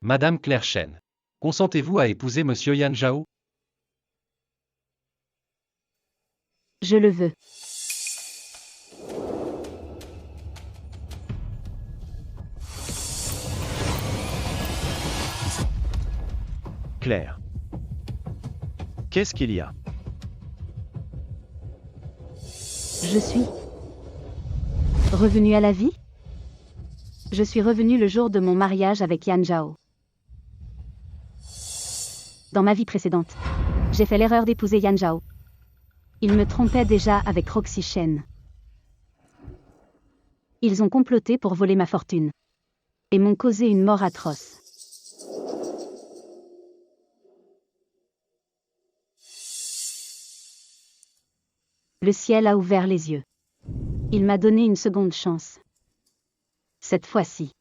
Madame Claire Chen. Consentez-vous à épouser Monsieur Yan Zhao? Je le veux. Claire. Qu'est-ce qu'il y a? Je suis revenue à la vie? Je suis revenue le jour de mon mariage avec Yan Zhao. Dans ma vie précédente, j'ai fait l'erreur d'épouser Yan Zhao. Il me trompait déjà avec Roxy Chen. Ils ont comploté pour voler ma fortune. Et m'ont causé une mort atroce. Le ciel a ouvert les yeux. Il m'a donné une seconde chance. Cette fois-ci,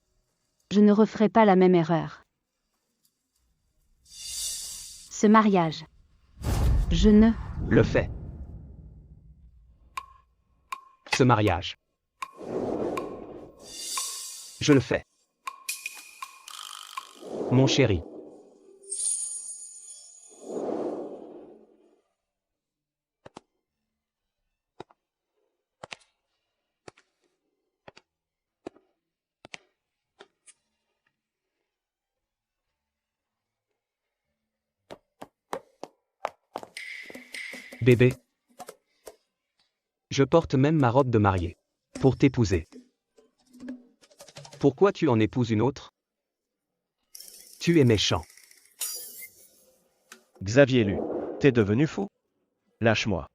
je ne referai pas la même erreur. Ce mariage, je ne Le fais. Ce mariage. Je le fais. Mon chéri. Bébé. Je porte même ma robe de mariée. Pour t'épouser. Pourquoi tu en épouses une autre? Tu es méchant. Xavier Lu. T'es devenu fou? Lâche-moi.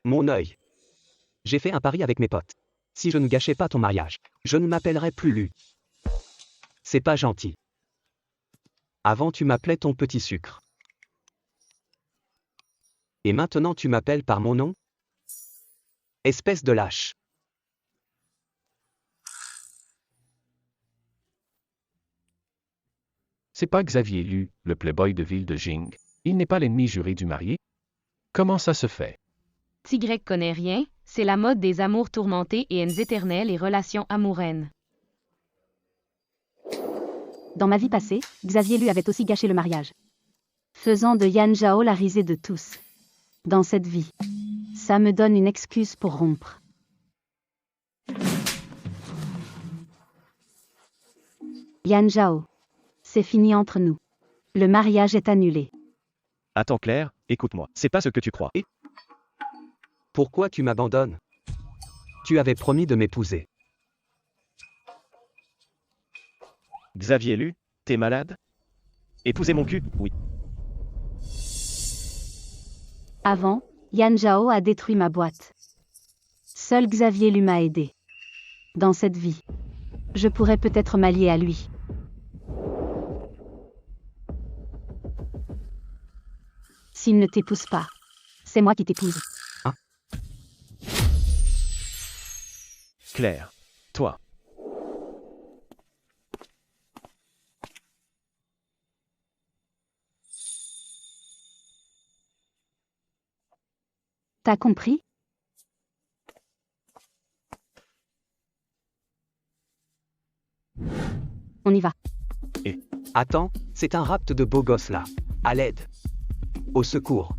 Mon œil. J'ai fait un pari avec mes potes. Si je ne gâchais pas ton mariage, je ne m'appellerais plus Lu. C'est pas gentil. Avant tu m'appelais ton petit sucre. Et maintenant tu m'appelles par mon nom? Espèce de lâche. C'est pas Xavier Lu, le playboy de ville de Jing. Il n'est pas l'ennemi juré du marié? Comment ça se fait? Tigrec connaît rien, c'est la mode des amours tourmentés et haines éternelles et relations amoureuses. Dans ma vie passée, Xavier Lu avait aussi gâché le mariage. Faisant de Yan Zhao la risée de tous. Dans cette vie, ça me donne une excuse pour rompre. Yan Zhao, c'est fini entre nous. Le mariage est annulé. Attends Claire, écoute-moi. C'est pas ce que tu crois. Et Pourquoi tu m'abandonnes? Tu avais promis de m'épouser. Xavier Lu, t'es malade? Épouser mon cul? Oui. Avant, Yan Zhao a détruit ma boîte. Seul Xavier Lu m'a aidé. Dans cette vie, je pourrais peut-être m'allier à lui. S'il ne t'épouse pas, c'est moi qui t'épouse. Claire. Toi. T'as compris? On y va. Attends, c'est un rapt de beau gosse là. À l'aide. Au secours.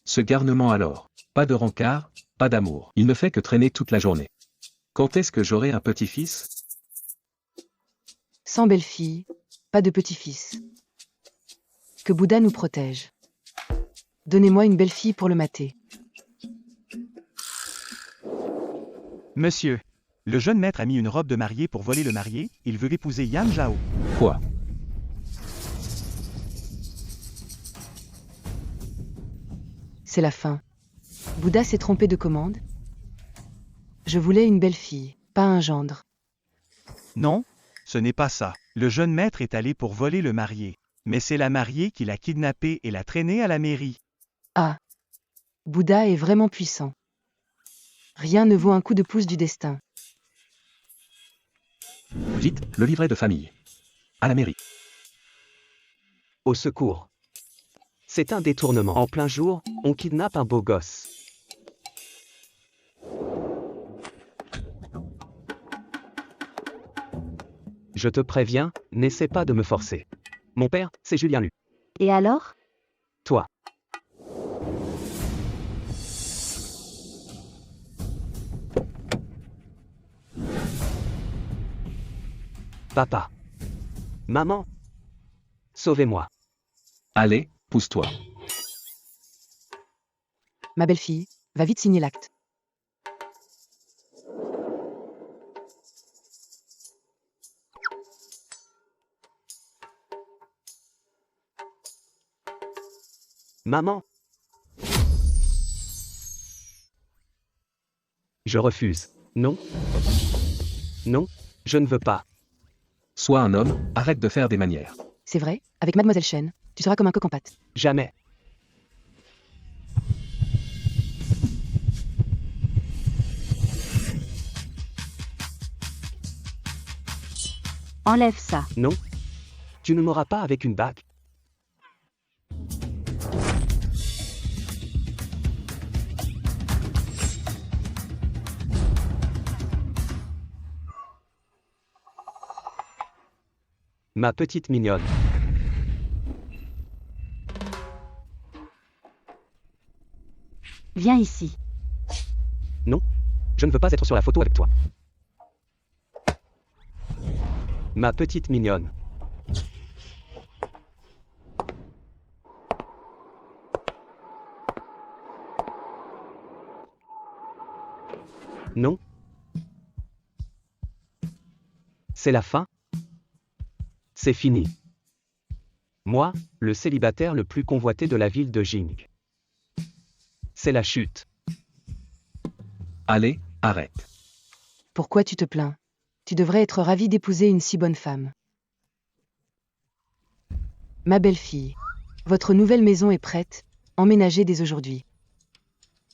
Ce garnement alors. Pas de rencard, pas d'amour. Il ne fait que traîner toute la journée. Quand est-ce que j'aurai un petit-fils? Sans belle-fille, pas de petit-fils. Que Bouddha nous protège. Donnez-moi une belle-fille pour le mater. Monsieur, le jeune maître a mis une robe de mariée pour voler le marié, il veut épouser Yan Zhao. Quoi? C'est la fin. Bouddha s'est trompé de commande. Je voulais une belle-fille, pas un gendre. Non, ce n'est pas ça. Le jeune maître est allé pour voler le marié. Mais c'est la mariée qui l'a kidnappé et l'a traîné à la mairie. Ah. Bouddha est vraiment puissant. Rien ne vaut un coup de pouce du destin. Vite, le livret de famille. À la mairie. Au secours. C'est un détournement. En plein jour, on kidnappe un beau gosse. Je te préviens, n'essaie pas de me forcer. Mon père, c'est Julien Lu. Et alors? Toi. Papa. Maman. Sauvez-moi. Allez, pousse-toi. Ma belle-fille, va vite signer l'acte. Maman. Je refuse. Non. Non, je ne veux pas. Sois un homme, arrête de faire des manières. C'est vrai, avec Mademoiselle Chen, tu seras comme un coq en pâte. Jamais. Enlève ça. Non. Tu ne m'auras pas avec une bague. Ma petite mignonne. Viens ici. Non. Je ne veux pas être sur la photo avec toi. Ma petite mignonne. Non. C'est la fin. C'est fini. Moi, le célibataire le plus convoité de la ville de Jing. C'est la chute. Allez, arrête. Pourquoi tu te plains? Tu devrais être ravie d'épouser une si bonne femme. Ma belle-fille, votre nouvelle maison est prête, emménagez dès aujourd'hui.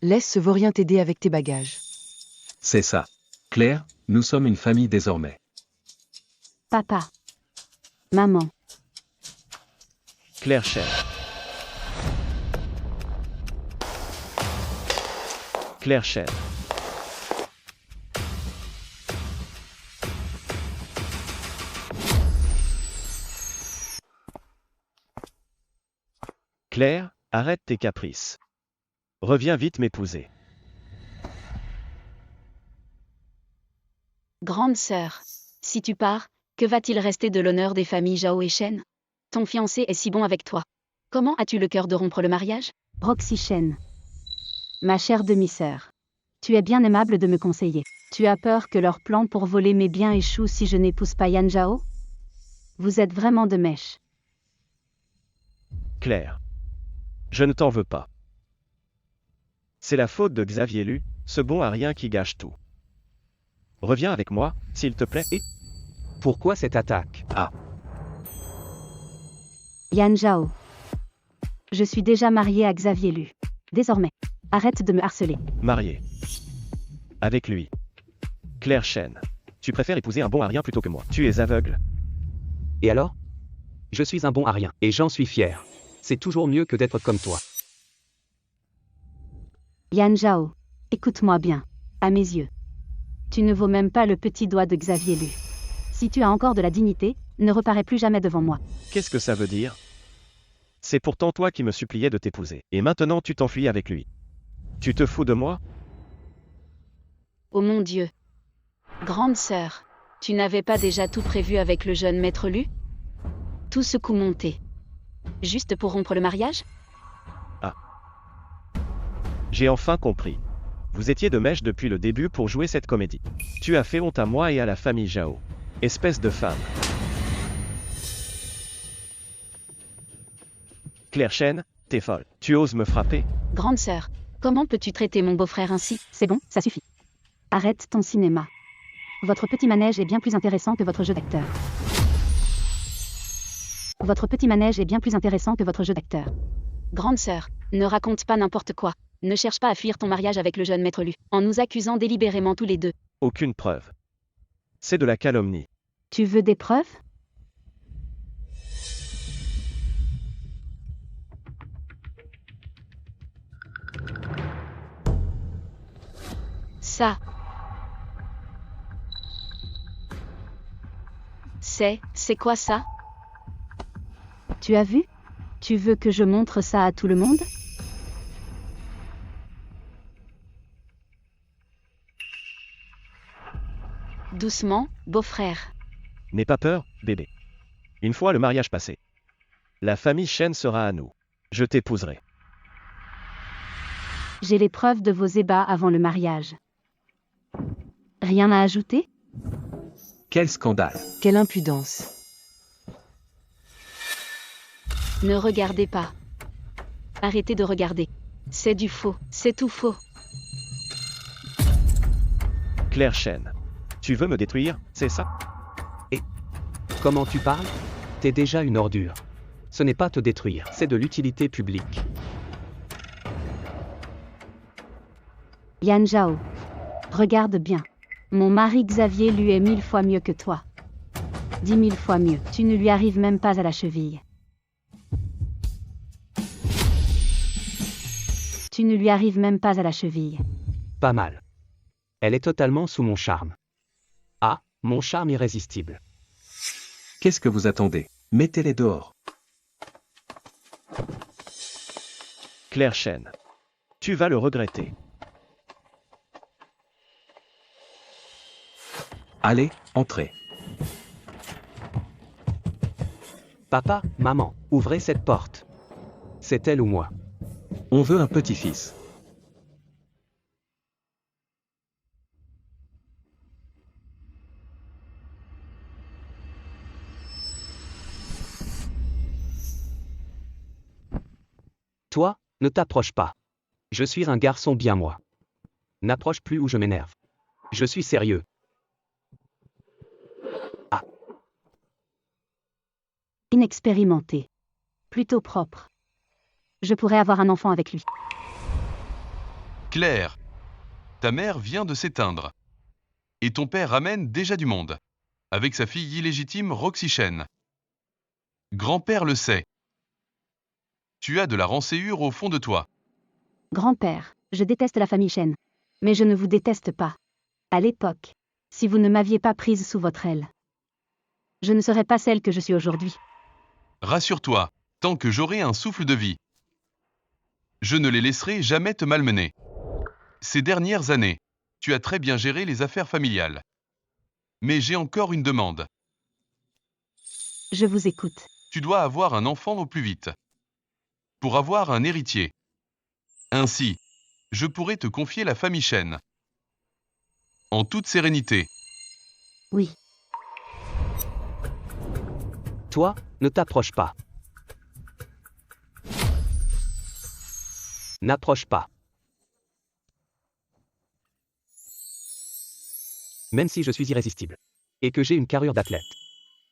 Laisse ce vaurien t'aider avec tes bagages. C'est ça. Claire, nous sommes une famille désormais. Papa. Maman. Claire Chen. Claire Chen. Claire, arrête tes caprices. Reviens vite m'épouser. Grande sœur. Si tu pars, que va-t-il rester de l'honneur des familles Zhao et Shen? Ton fiancé est si bon avec toi. Comment as-tu le cœur de rompre le mariage? Roxy Shen. Ma chère demi-sœur. Tu es bien aimable de me conseiller. Tu as peur que leur plan pour voler mes biens échoue si je n'épouse pas Yan Zhao? Vous êtes vraiment de mèche. Claire. Je ne t'en veux pas. C'est la faute de Xavier Lu, ce bon à rien qui gâche tout. Reviens avec moi, s'il te plaît, et... Pourquoi cette attaque? Yan Zhao. Je suis déjà mariée à Xavier Lu. Désormais, arrête de me harceler. Marié. Avec lui. Claire Chen. Tu préfères épouser un bon à rien plutôt que moi. Tu es aveugle. Et alors? Je suis un bon à rien, et j'en suis fier. C'est toujours mieux que d'être comme toi. Yan Zhao. Écoute-moi bien. À mes yeux. Tu ne vaux même pas le petit doigt de Xavier Lu. Si tu as encore de la dignité, ne reparais plus jamais devant moi. Qu'est-ce que ça veut dire? C'est pourtant toi qui me suppliais de t'épouser. Et maintenant tu t'enfuis avec lui. Tu te fous de moi? Oh mon Dieu. Grande sœur, tu n'avais pas déjà tout prévu avec le jeune maître Lu? Tout ce coup monté. Juste pour rompre le mariage? J'ai enfin compris. Vous étiez de mèche depuis le début pour jouer cette comédie. Tu as fait honte à moi et à la famille Zhao. Espèce de femme. Claire Chen, t'es folle. Tu oses me frapper? Grande sœur, comment peux-tu traiter mon beau-frère ainsi? C'est bon, ça suffit. Arrête ton cinéma. Votre petit manège est bien plus intéressant que votre jeu d'acteur. Votre petit manège est bien plus intéressant que votre jeu d'acteur. Grande sœur, ne raconte pas n'importe quoi. Ne cherche pas à fuir ton mariage avec le jeune maître Lu, en nous accusant délibérément tous les deux. Aucune preuve. C'est de la calomnie. Tu veux des preuves? Ça. C'est quoi ça? Tu as vu? Tu veux que je montre ça à tout le monde? Doucement, beau-frère. N'aie pas peur, bébé. Une fois le mariage passé, la famille Shen sera à nous. Je t'épouserai. J'ai les preuves de vos ébats avant le mariage. Rien à ajouter? Quel scandale. Quelle impudence. Ne regardez pas. Arrêtez de regarder. C'est du faux, c'est tout faux. Claire Shen. Tu veux me détruire, c'est ça? Comment tu parles? T'es déjà une ordure. Ce n'est pas te détruire, c'est de l'utilité publique. Yan Zhao. Regarde bien. Mon mari Xavier lui est 1000 fois mieux que toi. 10 000 fois mieux. Tu ne lui arrives même pas à la cheville. Tu ne lui arrives même pas à la cheville. Pas mal. Elle est totalement sous mon charme. Ah, mon charme irrésistible. Qu'est-ce que vous attendez? Mettez-les dehors. Claire Shen. Tu vas le regretter. Allez, entrez. Papa, maman, ouvrez cette porte. C'est elle ou moi. On veut un petit-fils. Toi, ne t'approche pas. Je suis un garçon bien moi. N'approche plus ou je m'énerve. Je suis sérieux. Inexpérimenté. Plutôt propre. Je pourrais avoir un enfant avec lui. Claire, ta mère vient de s'éteindre. Et ton père ramène déjà du monde, avec sa fille illégitime Roxy Shen. Grand-père le sait. Tu as de la rancéhure au fond de toi. Grand-père, je déteste la famille Shen. Mais je ne vous déteste pas. À l'époque, si vous ne m'aviez pas prise sous votre aile, je ne serais pas celle que je suis aujourd'hui. Rassure-toi, tant que j'aurai un souffle de vie, je ne les laisserai jamais te malmener. Ces dernières années, tu as très bien géré les affaires familiales. Mais j'ai encore une demande. Je vous écoute. Tu dois avoir un enfant au plus vite. Pour avoir un héritier. Ainsi, je pourrai te confier la famille Shen. En toute sérénité. Oui. Toi, ne t'approche pas. N'approche pas. Même si je suis irrésistible. Et que j'ai une carrure d'athlète.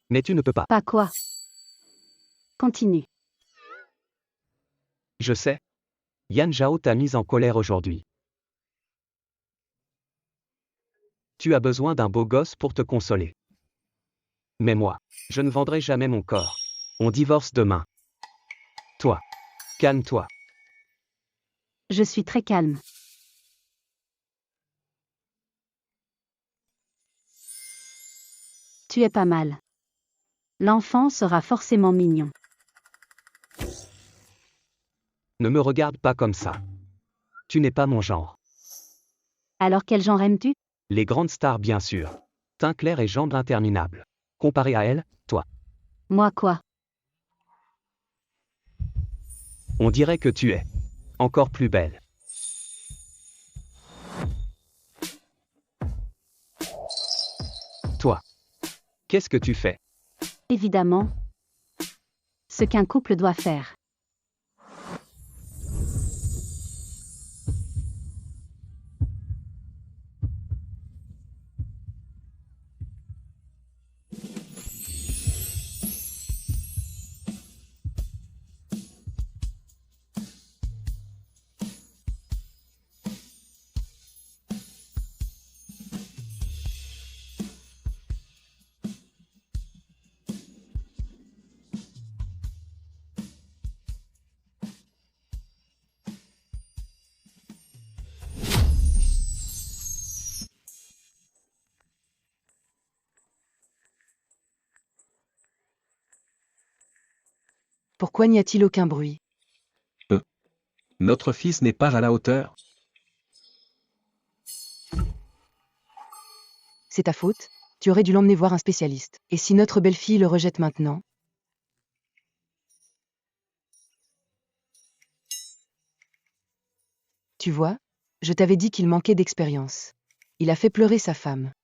Mais tu ne peux pas. Pas quoi? Continue. Je sais. Yan Zhao t'a mise en colère aujourd'hui. Tu as besoin d'un beau gosse pour te consoler. Mais moi, je ne vendrai jamais mon corps. On divorce demain. Toi, calme-toi. Je suis très calme. Tu es pas mal. L'enfant sera forcément mignon. Ne me regarde pas comme ça. Tu n'es pas mon genre. Alors quel genre aimes-tu? Les grandes stars bien sûr. Teint clair et jambes interminables. Comparé à elle, toi. Moi quoi? On dirait que tu es encore plus belle. Toi. Qu'est-ce que tu fais? Évidemment. Ce qu'un couple doit faire. Pourquoi n'y a-t-il aucun bruit? Notre fils n'est pas à la hauteur. C'est ta faute? Tu aurais dû l'emmener voir un spécialiste. Et si notre belle-fille le rejette maintenant? Tu vois, je t'avais dit qu'il manquait d'expérience. Il a fait pleurer sa femme.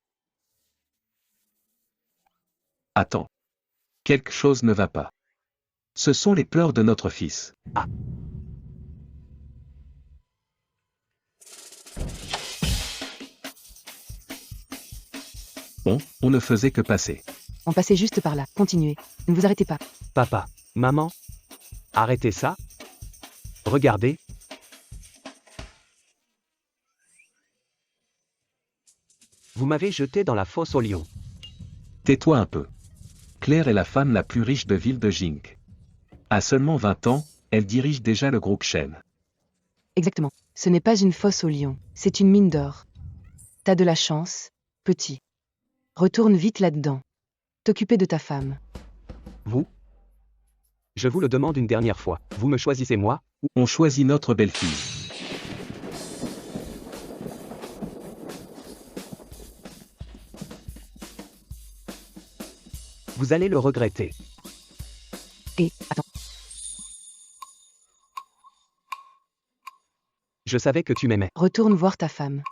Attends. Quelque chose ne va pas. Ce sont les pleurs de notre fils. On ne faisait que passer. On passait juste par là. Continuez. Ne vous arrêtez pas. Papa, maman, arrêtez ça. Regardez. Vous m'avez jeté dans la fosse au lion. Tais-toi un peu. Claire est la femme la plus riche de ville de Jink. À seulement 20 ans, elle dirige déjà le groupe Shen. Exactement. Ce n'est pas une fosse au lion. C'est une mine d'or. T'as de la chance, petit. Retourne vite là-dedans. T'occuper de ta femme. Vous? Je vous le demande une dernière fois. Vous me choisissez moi? On choisit notre belle-fille. Vous allez le regretter. Et, attends. Je savais que tu m'aimais. Retourne voir ta femme.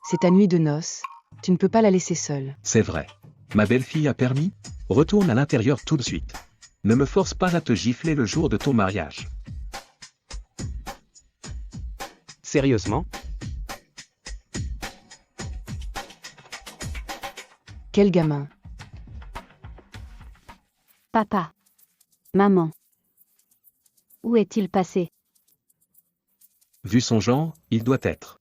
C'est ta nuit de noces. Tu ne peux pas la laisser seule. C'est vrai. Ma belle-fille a permis? Retourne à l'intérieur tout de suite. Ne me force pas à te gifler le jour de ton mariage. Sérieusement? Quel gamin. Papa. Maman. Où est-il passé? Vu son genre, il doit être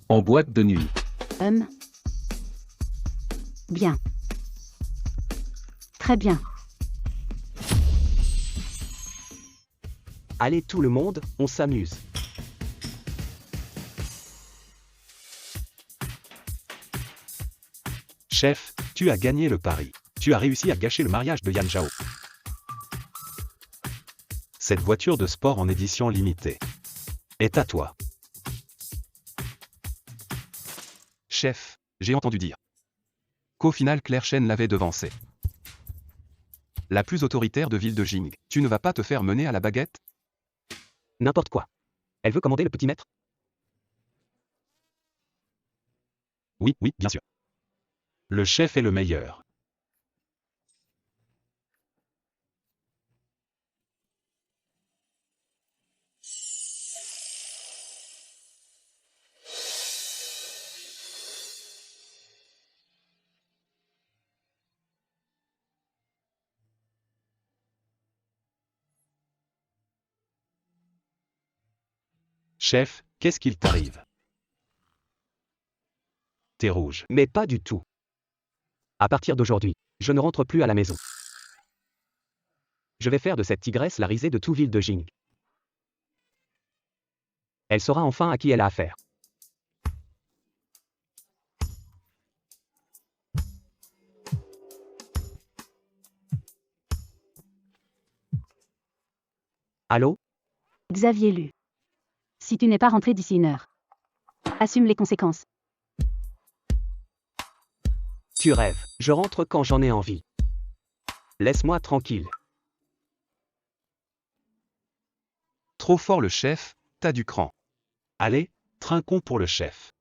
en boîte de nuit. Bien. Très bien. Allez tout le monde, on s'amuse. Chef, tu as gagné le pari. Tu as réussi à gâcher le mariage de Yan Zhao. Cette voiture de sport en édition limitée est à toi. Chef, j'ai entendu dire qu'au final Claire Chen l'avait devancée. La plus autoritaire de ville de Jing. Tu ne vas pas te faire mener à la baguette? N'importe quoi. Elle veut commander le petit maître? Oui, bien sûr. Le chef est le meilleur. Chef, qu'est-ce qu'il t'arrive? T'es rouge. Mais pas du tout. À partir d'aujourd'hui, je ne rentre plus à la maison. Je vais faire de cette tigresse la risée de toute ville de Jing. Elle saura enfin à qui elle a affaire. Allô? Xavier Lu. Si tu n'es pas rentré d'ici 1 heure, assume les conséquences. Tu rêves, je rentre quand j'en ai envie. Laisse-moi tranquille. Trop fort le chef, t'as du cran. Allez, trinquons pour le chef.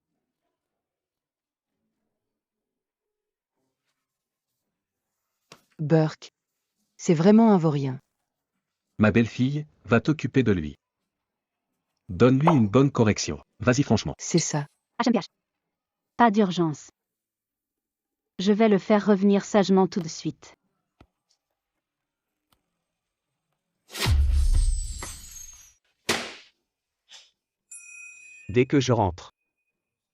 Burke. C'est vraiment un vaurien. Ma belle-fille, va t'occuper de lui. Donne-lui une bonne correction. Vas-y franchement. C'est ça. HMPH. Pas d'urgence. Je vais le faire revenir sagement tout de suite. Dès que je rentre,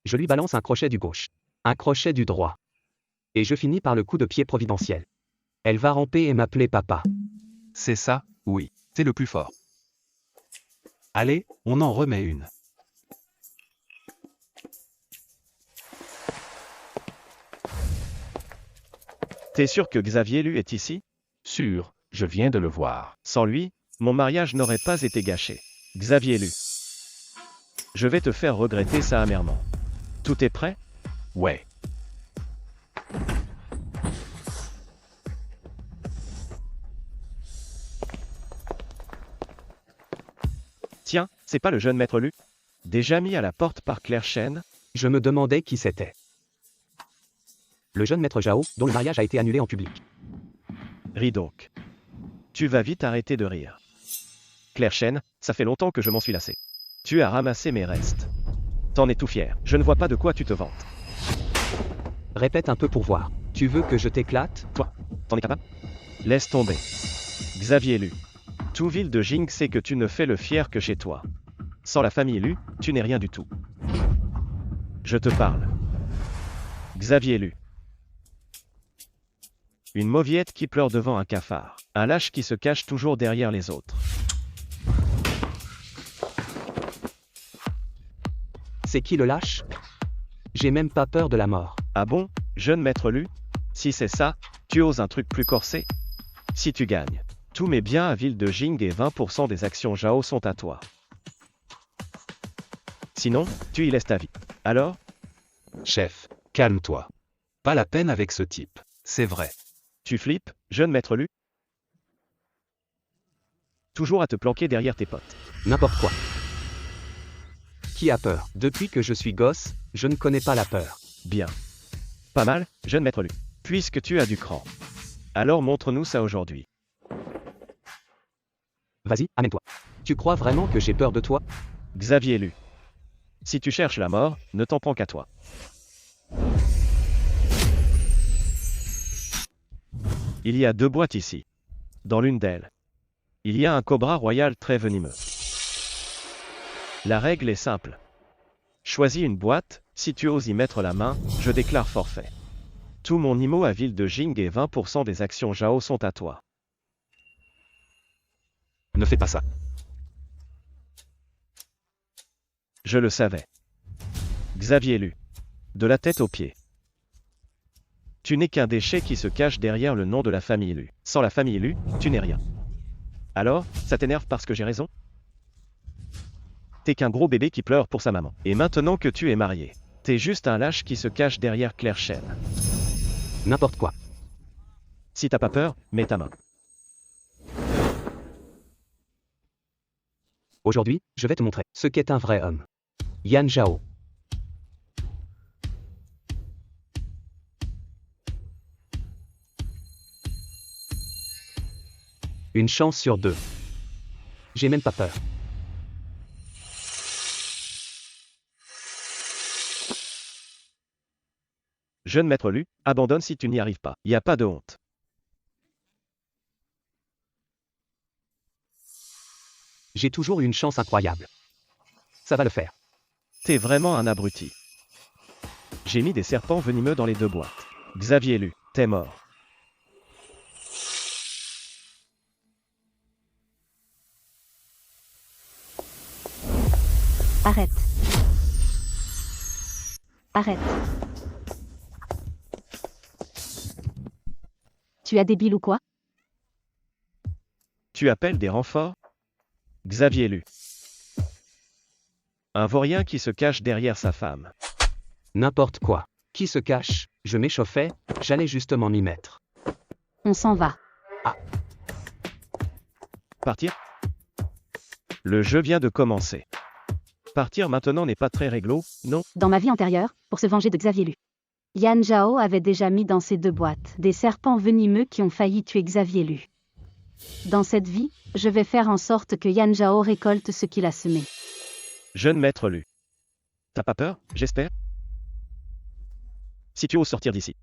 je lui balance un crochet du gauche, un crochet du droit. Et je finis par le coup de pied providentiel. Elle va ramper et m'appeler papa. C'est ça, oui, c'est le plus fort. Allez, on en remet une. T'es sûr que Xavier Lu est ici? Sûr, je viens de le voir. Sans lui, mon mariage n'aurait pas été gâché. Xavier Lu. Je vais te faire regretter ça amèrement. Tout est prêt? Ouais. Tiens, c'est pas le jeune maître Lu? Déjà mis à la porte par Claire Chen? Je me demandais qui c'était. Le jeune maître Zhao, dont le mariage a été annulé en public. Ris donc. Tu vas vite arrêter de rire. Claire Chen, ça fait longtemps que je m'en suis lassé. Tu as ramassé mes restes. T'en es tout fier. Je ne vois pas de quoi tu te vantes. Répète un peu pour voir. Tu veux que je t'éclate? Toi, t'en es capable? Laisse tomber. Xavier Lu. Tout ville de Jing sait que tu ne fais le fier que chez toi. Sans la famille Lu, tu n'es rien du tout. Je te parle. Xavier Lu. Une mauviette qui pleure devant un cafard. Un lâche qui se cache toujours derrière les autres. C'est qui le lâche? J'ai même pas peur de la mort. Ah bon, jeune maître Lu? Si c'est ça, tu oses un truc plus corsé? Si tu gagnes, tous mes biens à ville de Jing et 20% des actions Zhao sont à toi. Sinon, tu y laisses ta vie. Alors? Chef, calme-toi. Pas la peine avec ce type. C'est vrai. Tu flippes, jeune maître Lu? Toujours à te planquer derrière tes potes. N'importe quoi. Qui a peur? Depuis que je suis gosse, je ne connais pas la peur. Bien. Pas mal, jeune maître Lu. Puisque tu as du cran. Alors montre-nous ça aujourd'hui. Vas-y, amène-toi. Tu crois vraiment que j'ai peur de toi? Xavier Lu. Si tu cherches la mort, ne t'en prends qu'à toi. Il y a 2 boîtes ici. Dans l'une d'elles, il y a un cobra royal très venimeux. La règle est simple. Choisis une boîte, si tu oses y mettre la main, je déclare forfait. Tout mon IMO à ville de Jing et 20% des actions Zhao sont à toi. Ne fais pas ça. Je le savais. Xavier Lu. De la tête aux pieds. Tu n'es qu'un déchet qui se cache derrière le nom de la famille Lu. Sans la famille Lu, tu n'es rien. Alors, ça t'énerve parce que j'ai raison? T'es qu'un gros bébé qui pleure pour sa maman. Et maintenant que tu es marié, t'es juste un lâche qui se cache derrière Claire Chen. N'importe quoi. Si t'as pas peur, mets ta main. Aujourd'hui, je vais te montrer ce qu'est un vrai homme. Yan Zhao. Une chance sur 2. J'ai même pas peur. Jeune maître Lu, abandonne si tu n'y arrives pas. Y a pas de honte. J'ai toujours eu une chance incroyable. Ça va le faire. T'es vraiment un abruti. J'ai mis des serpents venimeux dans les 2 boîtes. Xavier Lu, t'es mort. Arrête. Arrête. Tu as des billes ou quoi? Tu appelles des renforts? Xavier Lu. Un vaurien qui se cache derrière sa femme. N'importe quoi. Qui se cache? Je m'échauffais, j'allais justement m'y mettre. On s'en va. Partir? Le jeu vient de commencer. Partir maintenant n'est pas très réglo, non? Dans ma vie antérieure, pour se venger de Xavier Lu, Yan Zhao avait déjà mis dans ces 2 boîtes des serpents venimeux qui ont failli tuer Xavier Lu. Dans cette vie, je vais faire en sorte que Yan Zhao récolte ce qu'il a semé. Jeune maître Lu. T'as pas peur, j'espère? Si tu oses sortir d'ici,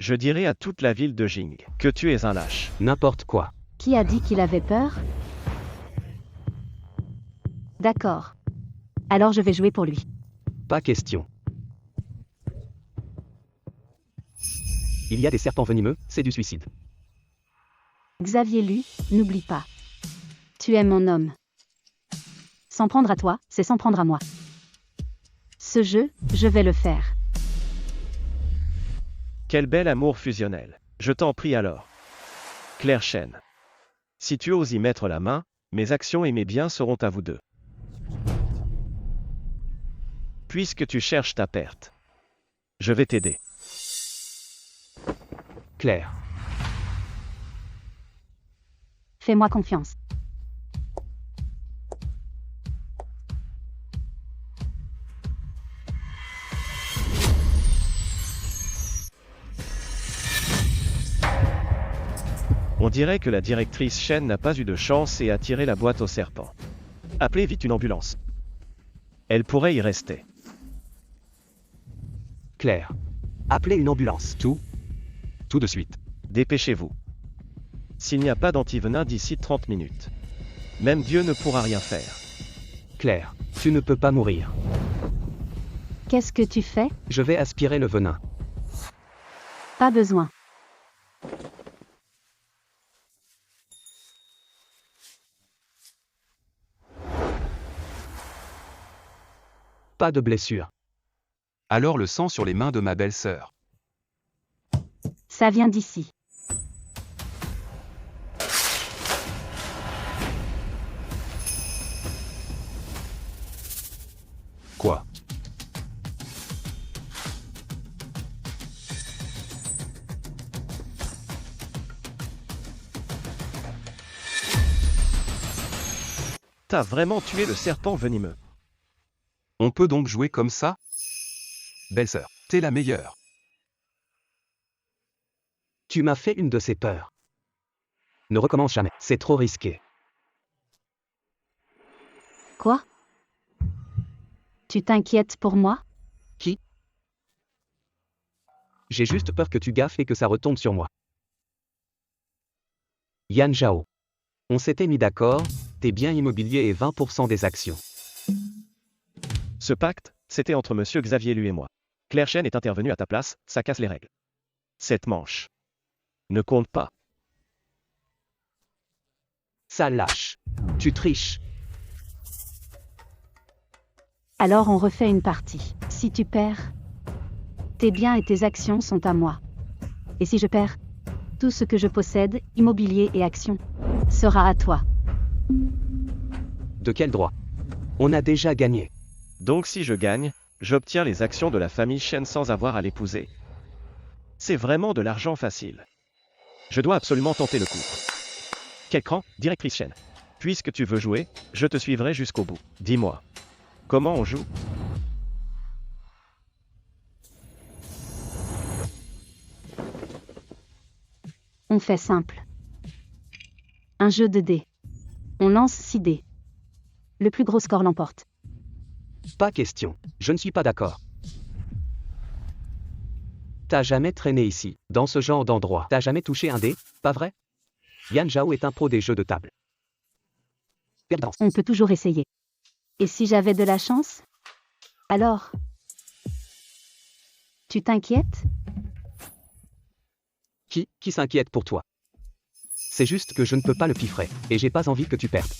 je dirai à toute la ville de Jing que tu es un lâche. N'importe quoi. Qui a dit qu'il avait peur? D'accord. Alors je vais jouer pour lui. Pas question. Il y a des serpents venimeux, c'est du suicide. Xavier Lu, n'oublie pas. Tu es mon homme. S'en prendre à toi, c'est s'en prendre à moi. Ce jeu, je vais le faire. Quel bel amour fusionnel. Je t'en prie alors. Claire Chen. Si tu oses y mettre la main, mes actions et mes biens seront à vous deux. Puisque tu cherches ta perte, je vais t'aider. Claire. Fais-moi confiance. On dirait que la directrice Chen n'a pas eu de chance et a tiré la boîte au serpent. Appelez vite une ambulance. Elle pourrait y rester. Claire. Appelez une ambulance. Tout de suite. Dépêchez-vous. S'il n'y a pas d'antivenin d'ici 30 minutes, même Dieu ne pourra rien faire. Claire. Tu ne peux pas mourir. Qu'est-ce que tu fais? Je vais aspirer le venin. Pas besoin. Pas de blessure. Alors le sang sur les mains de ma belle-sœur. Ça vient d'ici. Quoi? T'as vraiment tué le serpent venimeux. On peut donc jouer comme ça? Belle-sœur, t'es la meilleure. Tu m'as fait une de ces peurs. Ne recommence jamais, c'est trop risqué. Quoi? Tu t'inquiètes pour moi? Qui? J'ai juste peur que tu gaffes et que ça retombe sur moi. Yan Zhao. On s'était mis d'accord, tes biens immobiliers et 20% des actions. Ce pacte, c'était entre monsieur Xavier Lu et moi. Claire Chen est intervenue à ta place, ça casse les règles. Cette manche ne compte pas. Ça lâche. Tu triches. Alors on refait une partie. Si tu perds, tes biens et tes actions sont à moi. Et si je perds, tout ce que je possède, immobilier et actions, sera à toi. De quel droit? On a déjà gagné. Donc si je gagne, j'obtiens les actions de la famille Chen sans avoir à l'épouser. C'est vraiment de l'argent facile. Je dois absolument tenter le coup. Quel cran, directrice Chen. Puisque tu veux jouer, je te suivrai jusqu'au bout. Dis-moi, comment on joue? On fait simple. Un jeu de dés. On lance 6 dés. Le plus gros score l'emporte. Pas question, je ne suis pas d'accord. T'as jamais traîné ici, dans ce genre d'endroit. T'as jamais touché un dé, pas vrai? Yan Zhao est un pro des jeux de table. Perdance. On peut toujours essayer. Et si j'avais de la chance? Alors? Tu t'inquiètes? Qui s'inquiète pour toi? C'est juste que je ne peux pas le piffrer, et j'ai pas envie que tu perdes.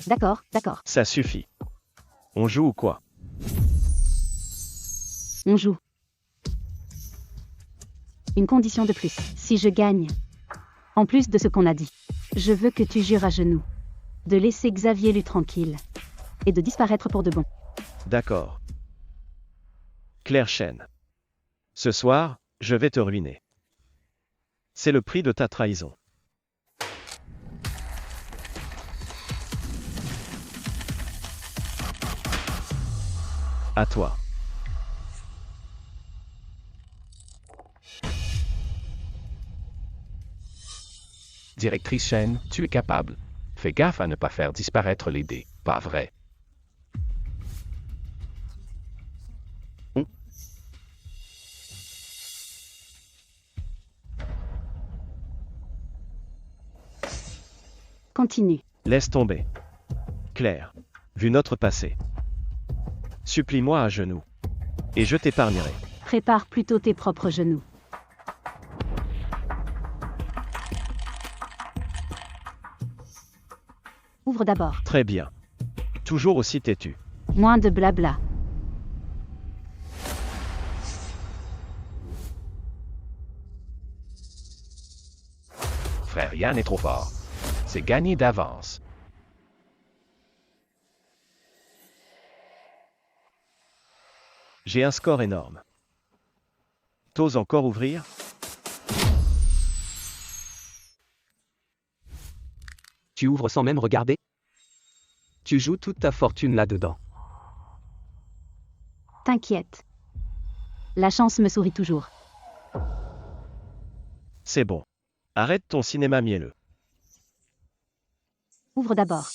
D'accord, d'accord. Ça suffit. On joue ou quoi? On joue. Une condition de plus. Si je gagne, en plus de ce qu'on a dit, je veux que tu jures à genoux de laisser Xavier Lu tranquille et de disparaître pour de bon. D'accord. Claire Chen. Ce soir, je vais te ruiner. C'est le prix de ta trahison. À toi. Directrice Chen, tu es capable. Fais gaffe à ne pas faire disparaître les dés, pas vrai? Continue. Laisse tomber. Claire, vu notre passé, supplie-moi à genoux, et je t'épargnerai. Prépare plutôt tes propres genoux. Ouvre d'abord. Très bien. Toujours aussi têtu. Moins de blabla. frère Yann est trop fort. C'est gagné d'avance. J'ai un score énorme. T'oses encore ouvrir? Tu ouvres sans même regarder? Tu joues toute ta fortune là-dedans. T'inquiète. La chance me sourit toujours. C'est bon. Arrête ton cinéma mielleux. Ouvre d'abord.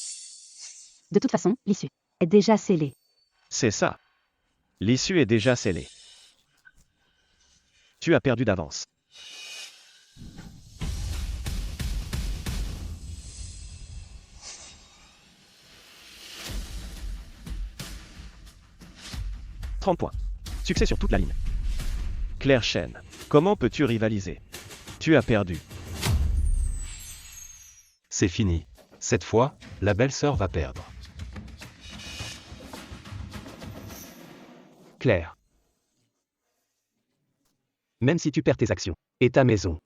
De toute façon, l'issue est déjà scellée. C'est ça. L'issue est déjà scellée. Tu as perdu d'avance. « 30 points. Succès sur toute la ligne. Claire Chen, comment peux-tu rivaliser? Tu as perdu. C'est fini. Cette fois, la belle-sœur va perdre. Claire. Même si tu perds tes actions et ta maison,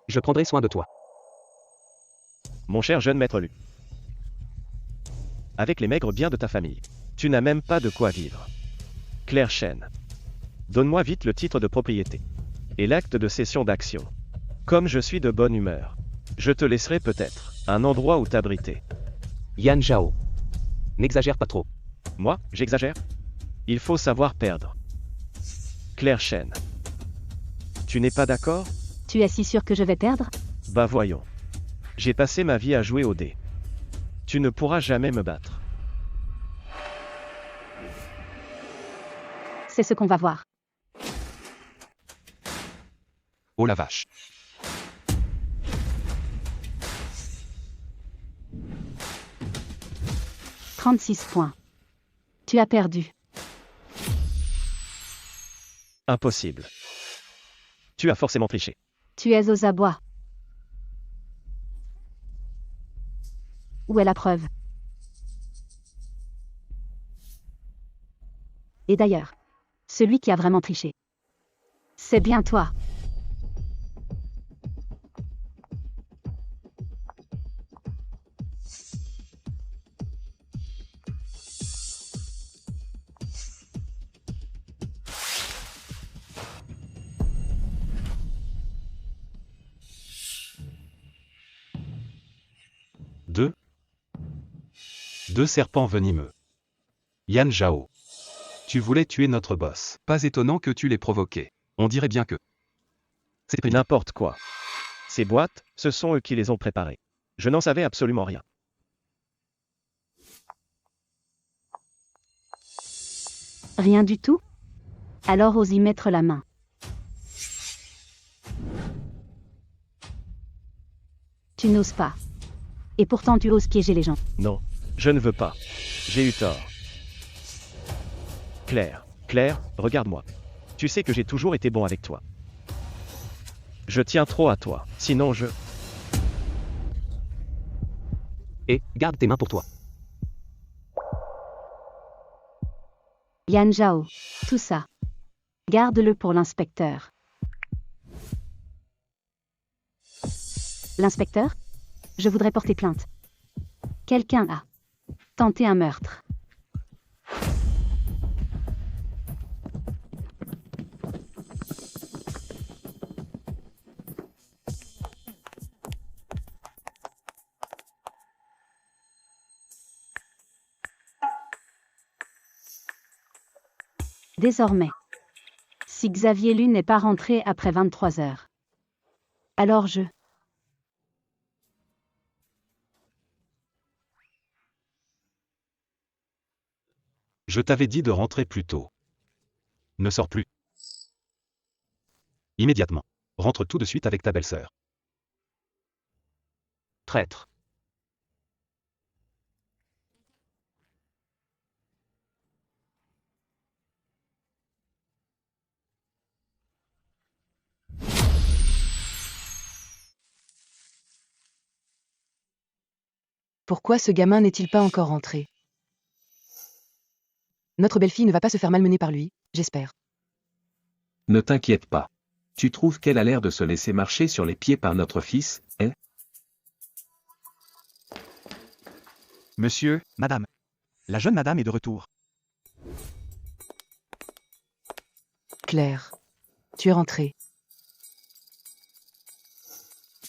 je prendrai soin de toi. Mon cher jeune maître Lu. Avec les maigres biens de ta famille, tu n'as même pas de quoi vivre. Claire Chen. Donne-moi vite le titre de propriété. Et l'acte de cession d'action. Comme je suis de bonne humeur, je te laisserai peut-être un endroit où t'abriter. Yan Zhao. N'exagère pas trop. Moi, j'exagère? Il faut savoir perdre. Claire Chen. Tu n'es pas d'accord? Tu es si sûr que je vais perdre? Bah voyons. J'ai passé ma vie à jouer au dé. Tu ne pourras jamais me battre. C'est ce qu'on va voir. Oh la vache. « 36 points. Tu as perdu. Impossible. Tu as forcément triché. Tu es aux abois. Où est la preuve? Et d'ailleurs, celui qui a vraiment triché, c'est bien toi. Deux serpents venimeux. Yan Zhao. Tu voulais tuer notre boss. Pas étonnant que tu l'aies provoqué. On dirait bien que... C'est N'importe quoi. Ces boîtes, ce sont eux qui les ont préparées. Je n'en savais absolument rien. Rien du tout? Alors ose y mettre la main. Tu n'oses pas. Et pourtant tu oses piéger les gens. Non, je ne veux pas. J'ai eu tort. Claire, regarde-moi. Tu sais que j'ai toujours été bon avec toi. Je tiens trop à toi, sinon je... Et garde tes mains pour toi. Yan Zhao, tout ça. Garde-le pour l'inspecteur. L'inspecteur? Je voudrais porter plainte. Quelqu'un a tenté un meurtre. Désormais, si Xavier Lu n'est pas rentré après 23 heures, alors Je t'avais dit de rentrer plus tôt. Ne sors plus. Immédiatement. Rentre tout de suite avec ta belle-sœur. Traître. Pourquoi ce gamin n'est-il pas encore rentré? Notre belle-fille ne va pas se faire malmener par lui, j'espère. Ne t'inquiète pas. Tu trouves qu'elle a l'air de se laisser marcher sur les pieds par notre fils, hein? Monsieur, madame. La jeune madame est de retour. Claire, tu es rentrée.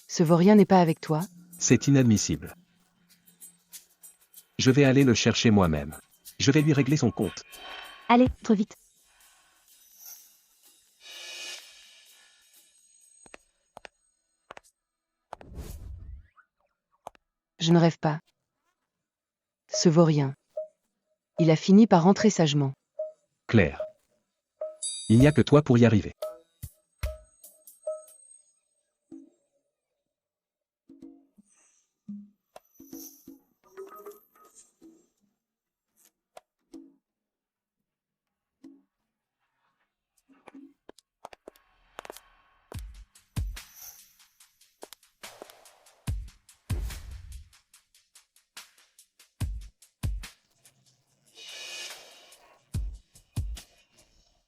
Ce vaurien n'est pas avec toi? C'est inadmissible. Je vais aller le chercher moi-même. Je vais lui régler son compte. Allez, trop vite. Je ne rêve pas. Ce vaurien. Il a fini par rentrer sagement. Claire. Il n'y a que toi pour y arriver.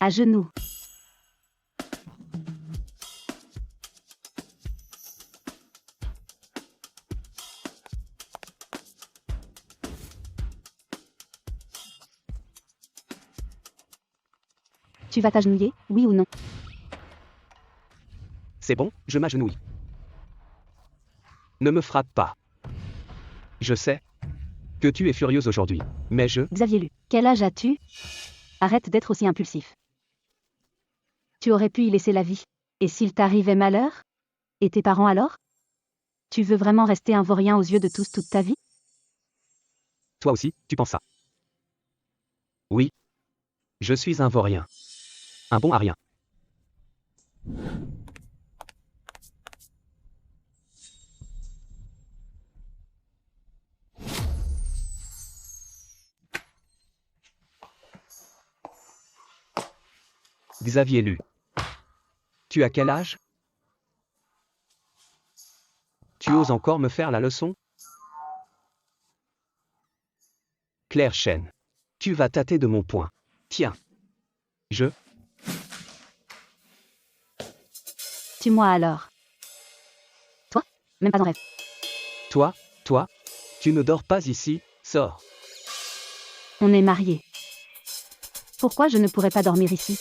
À genoux. Tu vas t'agenouiller, oui ou non? C'est bon, je m'agenouille. Ne me frappe pas. Je sais que tu es furieuse aujourd'hui, mais Xavier Lu, quel âge as-tu? Arrête d'être aussi impulsif. Tu aurais pu y laisser la vie. Et s'il t'arrivait malheur? Et tes parents alors? Tu veux vraiment rester un vaurien aux yeux de tous toute ta vie? Toi aussi, tu penses ça? Oui. Je suis un vaurien. Un bon à rien. Xavier Lu. Tu as quel âge? Tu oses encore me faire la leçon? Claire Chen. Tu vas tâter de mon poing. Tiens. Tue-moi alors. Toi? Même pas dans rêve. Toi, tu ne dors pas ici, sors. On est mariés. Pourquoi je ne pourrais pas dormir ici?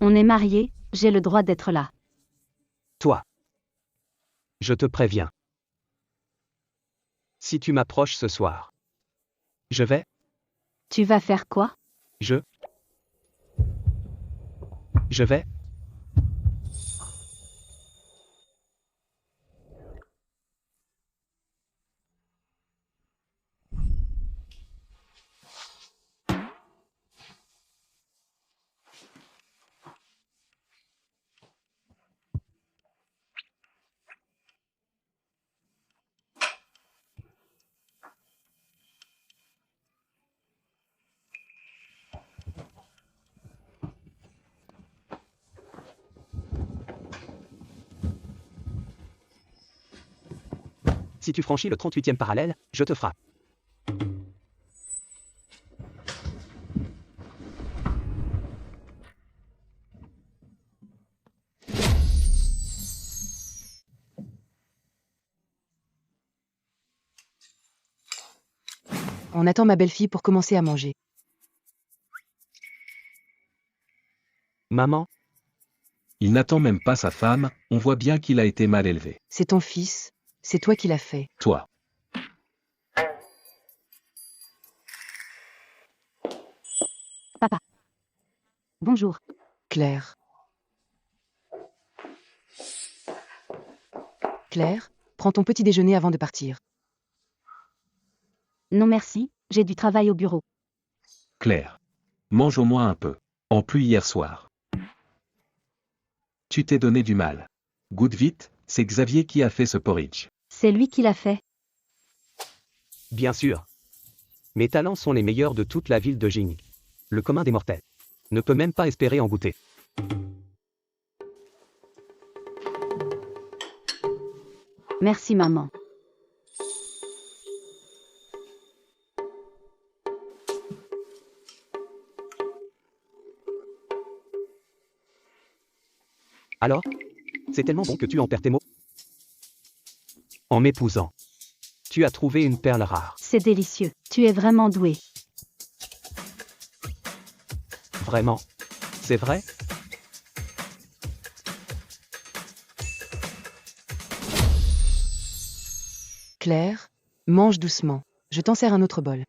On est mariés, j'ai le droit d'être là. Toi. Je te préviens. Si tu m'approches ce soir, je vais. Tu vas faire quoi? Je vais. Si tu franchis le 38e parallèle, je te frappe. On attend ma belle-fille pour commencer à manger. Maman, Il n'attend même pas sa femme, on voit bien qu'il a été mal élevé. C'est ton fils, c'est toi qui l'as fait. Toi. Papa. Bonjour. Claire. Claire, prends ton petit déjeuner avant de partir. Non merci, j'ai du travail au bureau. Claire. Mange au moins un peu. En plus hier soir. Tu t'es donné du mal. Goûte vite, c'est Xavier qui a fait ce porridge. C'est lui qui l'a fait. bien sûr. Mes talents sont les meilleurs de toute la ville de Jing. Le commun des mortels ne peut même pas espérer en goûter. Merci maman. Alors? C'est tellement bon que tu en perds tes mots. En m'épousant, tu as trouvé une perle rare. C'est délicieux. Tu es vraiment doué. Vraiment? C'est vrai? Claire, mange doucement. Je t'en sers un autre bol.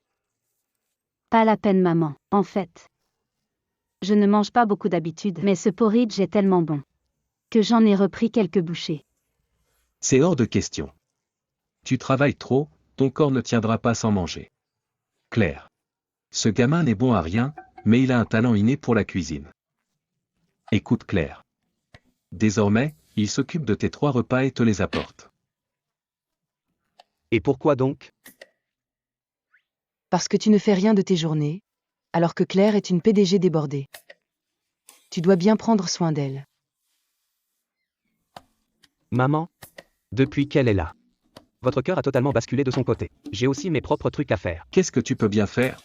Pas la peine, maman. En fait, je ne mange pas beaucoup d'habitude, mais ce porridge est tellement bon que j'en ai repris quelques bouchées. C'est hors de question. Tu travailles trop, ton corps ne tiendra pas sans manger. Claire. Ce gamin n'est bon à rien, mais il a un talent inné pour la cuisine. Écoute Claire. Désormais, il s'occupe de tes 3 repas et te les apporte. Et pourquoi donc? Parce que tu ne fais rien de tes journées, alors que Claire est une PDG débordée. Tu dois bien prendre soin d'elle. Maman? Depuis qu'elle est là, votre cœur a totalement basculé de son côté. J'ai aussi mes propres trucs à faire. Qu'est-ce que tu peux bien faire?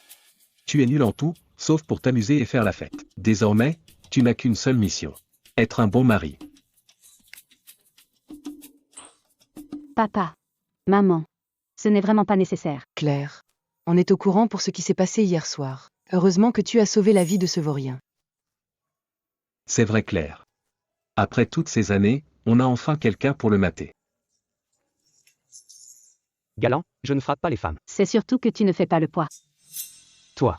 Tu es nul en tout, sauf pour t'amuser et faire la fête. Désormais, tu n'as qu'une seule mission. Être un bon mari. Papa, maman, ce n'est vraiment pas nécessaire. Claire, on est au courant pour ce qui s'est passé hier soir. Heureusement que tu as sauvé la vie de ce vaurien. C'est vrai Claire. Après toutes ces années, on a enfin quelqu'un pour le mater. Galant, je ne frappe pas les femmes. C'est surtout que tu ne fais pas le poids. Toi.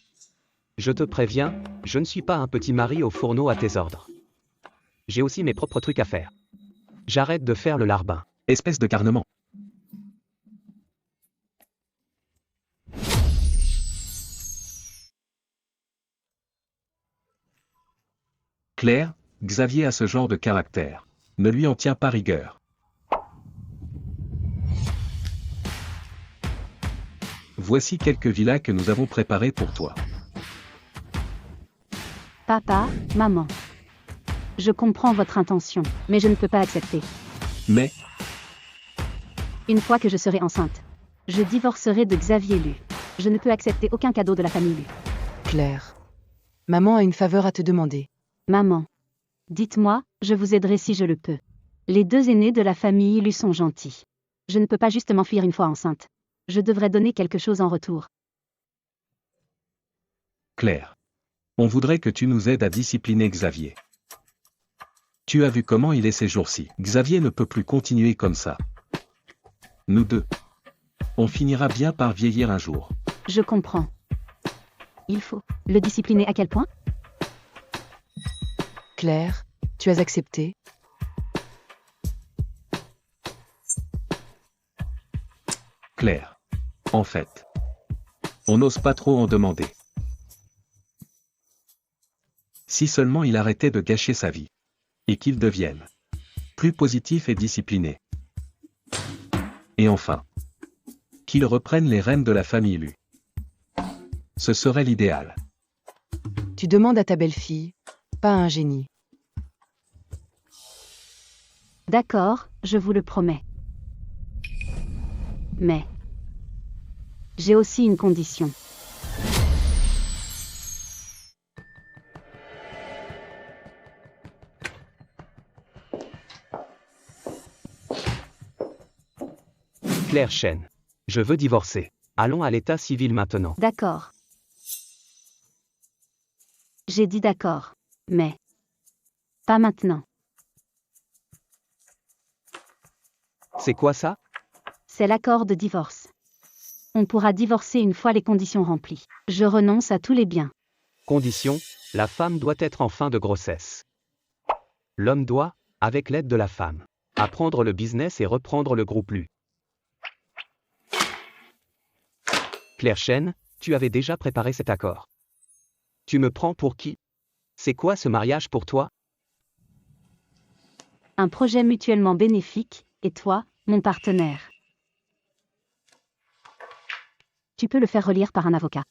Je te préviens, je ne suis pas un petit mari au fourneau à tes ordres. J'ai aussi mes propres trucs à faire. J'arrête de faire le larbin. Espèce de garnement. Claire, Xavier a ce genre de caractère. Ne lui en tiens pas rigueur. Voici quelques villas que nous avons préparées pour toi. Papa, maman. Je comprends votre intention, mais je ne peux pas accepter. Mais, Une fois que je serai enceinte, je divorcerai de Xavier Lu. Je ne peux accepter aucun cadeau de la famille Lu. Claire, maman a une faveur à te demander. Maman, dites-moi, je vous aiderai si je le peux. Les 2 aînés de la famille Lu sont gentils. Je ne peux pas juste m'enfuir une fois enceinte. Je devrais donner quelque chose en retour. Claire, on voudrait que tu nous aides à discipliner Xavier. Tu as vu comment il est ces jours-ci. Xavier ne peut plus continuer comme ça. Nous deux. On finira bien par vieillir un jour. Je comprends. Il faut le discipliner à quel point? Claire, tu as accepté? Claire. En fait. On n'ose pas trop en demander. Si seulement il arrêtait de gâcher sa vie. Et qu'il devienne plus positif et discipliné. Et enfin, qu'il reprenne les rênes de la famille Lu. Ce serait l'idéal. Tu demandes à ta belle-fille, pas à un génie. D'accord, je vous le promets. Mais j'ai aussi une condition. Claire Chen. Je veux divorcer. Allons à l'état civil maintenant. D'accord. J'ai dit d'accord. Mais pas maintenant. C'est quoi ça? C'est l'accord de divorce. On pourra divorcer une fois les conditions remplies. Je renonce à tous les biens. Condition, la femme doit être en fin de grossesse. L'homme doit, avec l'aide de la femme, apprendre le business et reprendre le groupe Lu. Claire Chen, tu avais déjà préparé cet accord. Tu me prends pour qui? C'est quoi ce mariage pour toi? Un projet mutuellement bénéfique, et toi, mon partenaire. Tu peux le faire relire par un avocat.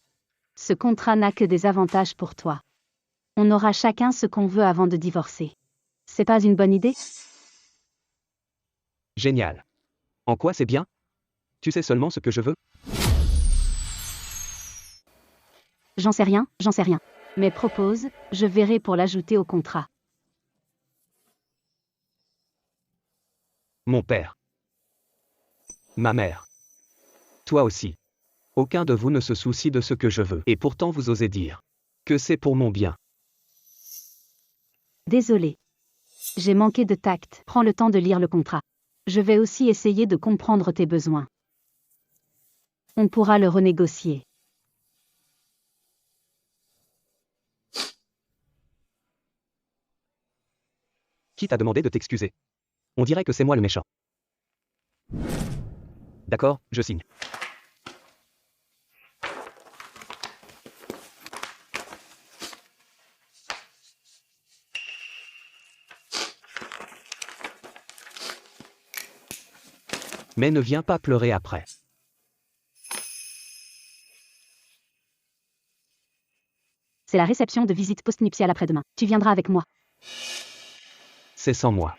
Ce contrat n'a que des avantages pour toi. On aura chacun ce qu'on veut avant de divorcer. C'est pas une bonne idée? Génial. En quoi c'est bien? Tu sais seulement ce que je veux? J'en sais rien. Mais propose, je verrai pour l'ajouter au contrat. Mon père. Ma mère. Toi aussi. Aucun de vous ne se soucie de ce que je veux. Et pourtant vous osez dire que c'est pour mon bien. Désolé. J'ai manqué de tact. Prends le temps de lire le contrat. Je vais aussi essayer de comprendre tes besoins. On pourra le renégocier. Qui t'a demandé de t'excuser? On dirait que c'est moi le méchant. D'accord, je signe. Mais ne viens pas pleurer après. C'est la réception de visite postnuptiale après-demain. Tu viendras avec moi. C'est sans moi.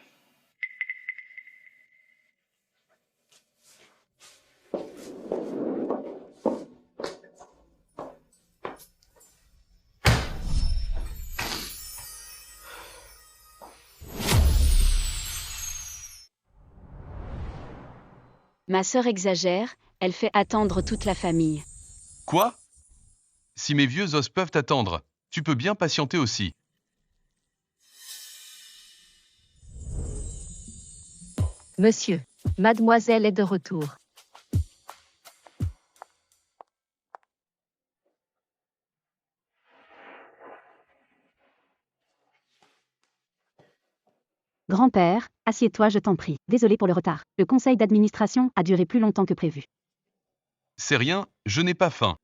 Ma sœur exagère, elle fait attendre toute la famille. Quoi? Si mes vieux os peuvent attendre, tu peux bien patienter aussi. Monsieur, mademoiselle est de retour. Grand-père, assieds-toi, je t'en prie. Désolé pour le retard. Le conseil d'administration a duré plus longtemps que prévu. C'est rien, je n'ai pas faim.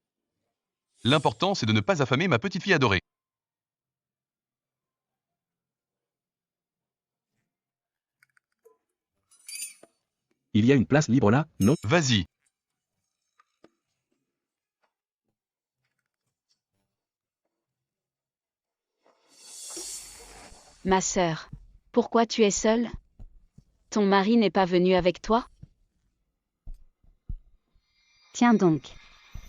L'important, c'est de ne pas affamer ma petite fille adorée. Il y a une place libre là, non? Vas-y. Ma sœur, pourquoi tu es seule? Ton mari n'est pas venu avec toi? Tiens donc.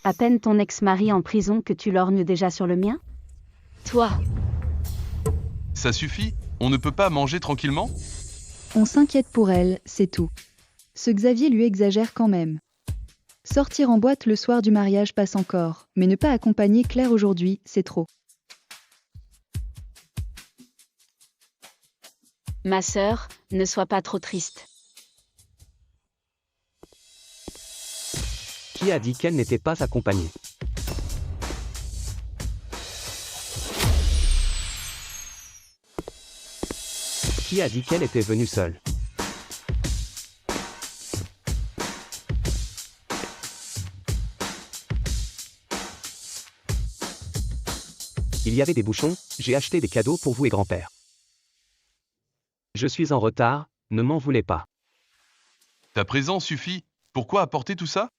À peine ton ex-mari en prison que tu lorgnes déjà sur le mien? Toi, Ça suffit? On ne peut pas manger tranquillement? On s'inquiète pour elle, c'est tout. Ce Xavier lui exagère quand même. Sortir en boîte le soir du mariage passe encore, mais ne pas accompagner Claire aujourd'hui, c'est trop. ma sœur, ne sois pas trop triste. Qui a dit qu'elle n'était pas accompagnée? Qui a dit qu'elle était venue seule? Il y avait des bouchons, j'ai acheté des cadeaux pour vous et grand-père. Je suis en retard, ne m'en voulez pas. Ta présence suffit. Pourquoi apporter tout ça?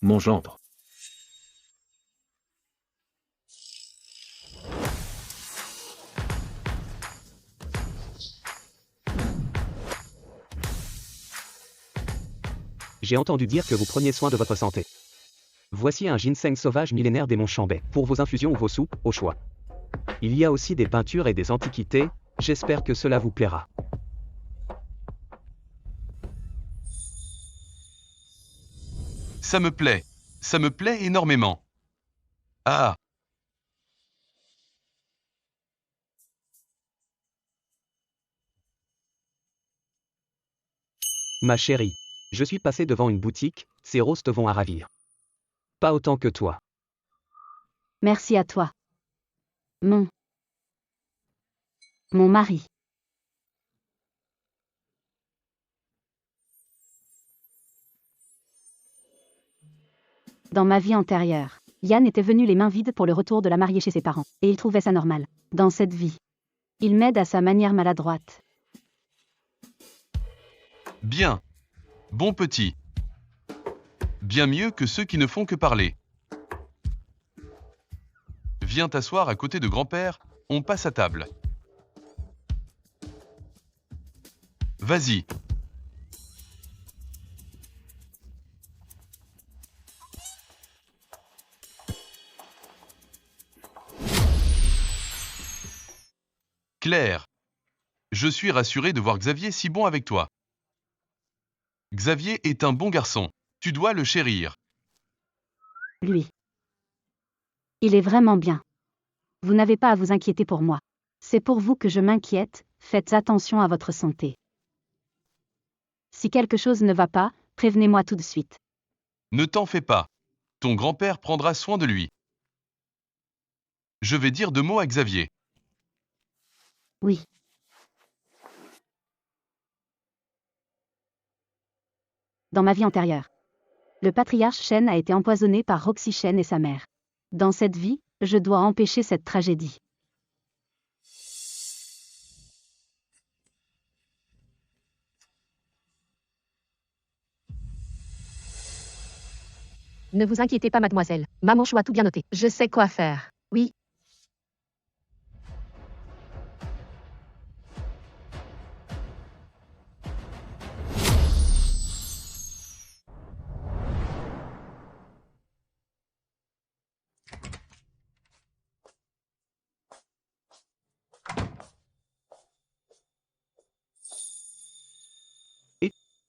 Mon gendre. J'ai entendu dire que vous preniez soin de votre santé. Voici un ginseng sauvage millénaire des monts Chambay, pour vos infusions ou vos soupes, au choix. Il y a aussi des peintures et des antiquités, j'espère que cela vous plaira. Ça me plaît énormément. Ah, Ma chérie, je suis passé devant une boutique, ces roses te vont à ravir. Pas autant que toi. Merci à toi. Mon mari. Dans ma vie antérieure, Yann était venu les mains vides pour le retour de la mariée chez ses parents, et il trouvait ça normal. Dans cette vie, il m'aide à sa manière maladroite. bien. Bon petit. Bien mieux que ceux qui ne font que parler. Viens t'asseoir à côté de grand-père, on passe à table. Vas-y. Claire. Je suis rassuré de voir Xavier si bon avec toi. Xavier est un bon garçon. Tu dois le chérir. Lui. Il est vraiment bien. Vous n'avez pas à vous inquiéter pour moi. C'est pour vous que je m'inquiète, faites attention à votre santé. Si quelque chose ne va pas, prévenez-moi tout de suite. Ne t'en fais pas. Ton grand-père prendra soin de lui. Je vais dire 2 mots à Xavier. Oui. Dans ma vie antérieure, le patriarche Shen a été empoisonné par Roxy Shen et sa mère. Dans cette vie, je dois empêcher cette tragédie. Ne vous inquiétez pas, mademoiselle. Maman Chou a tout bien noté. Je sais quoi faire. Oui.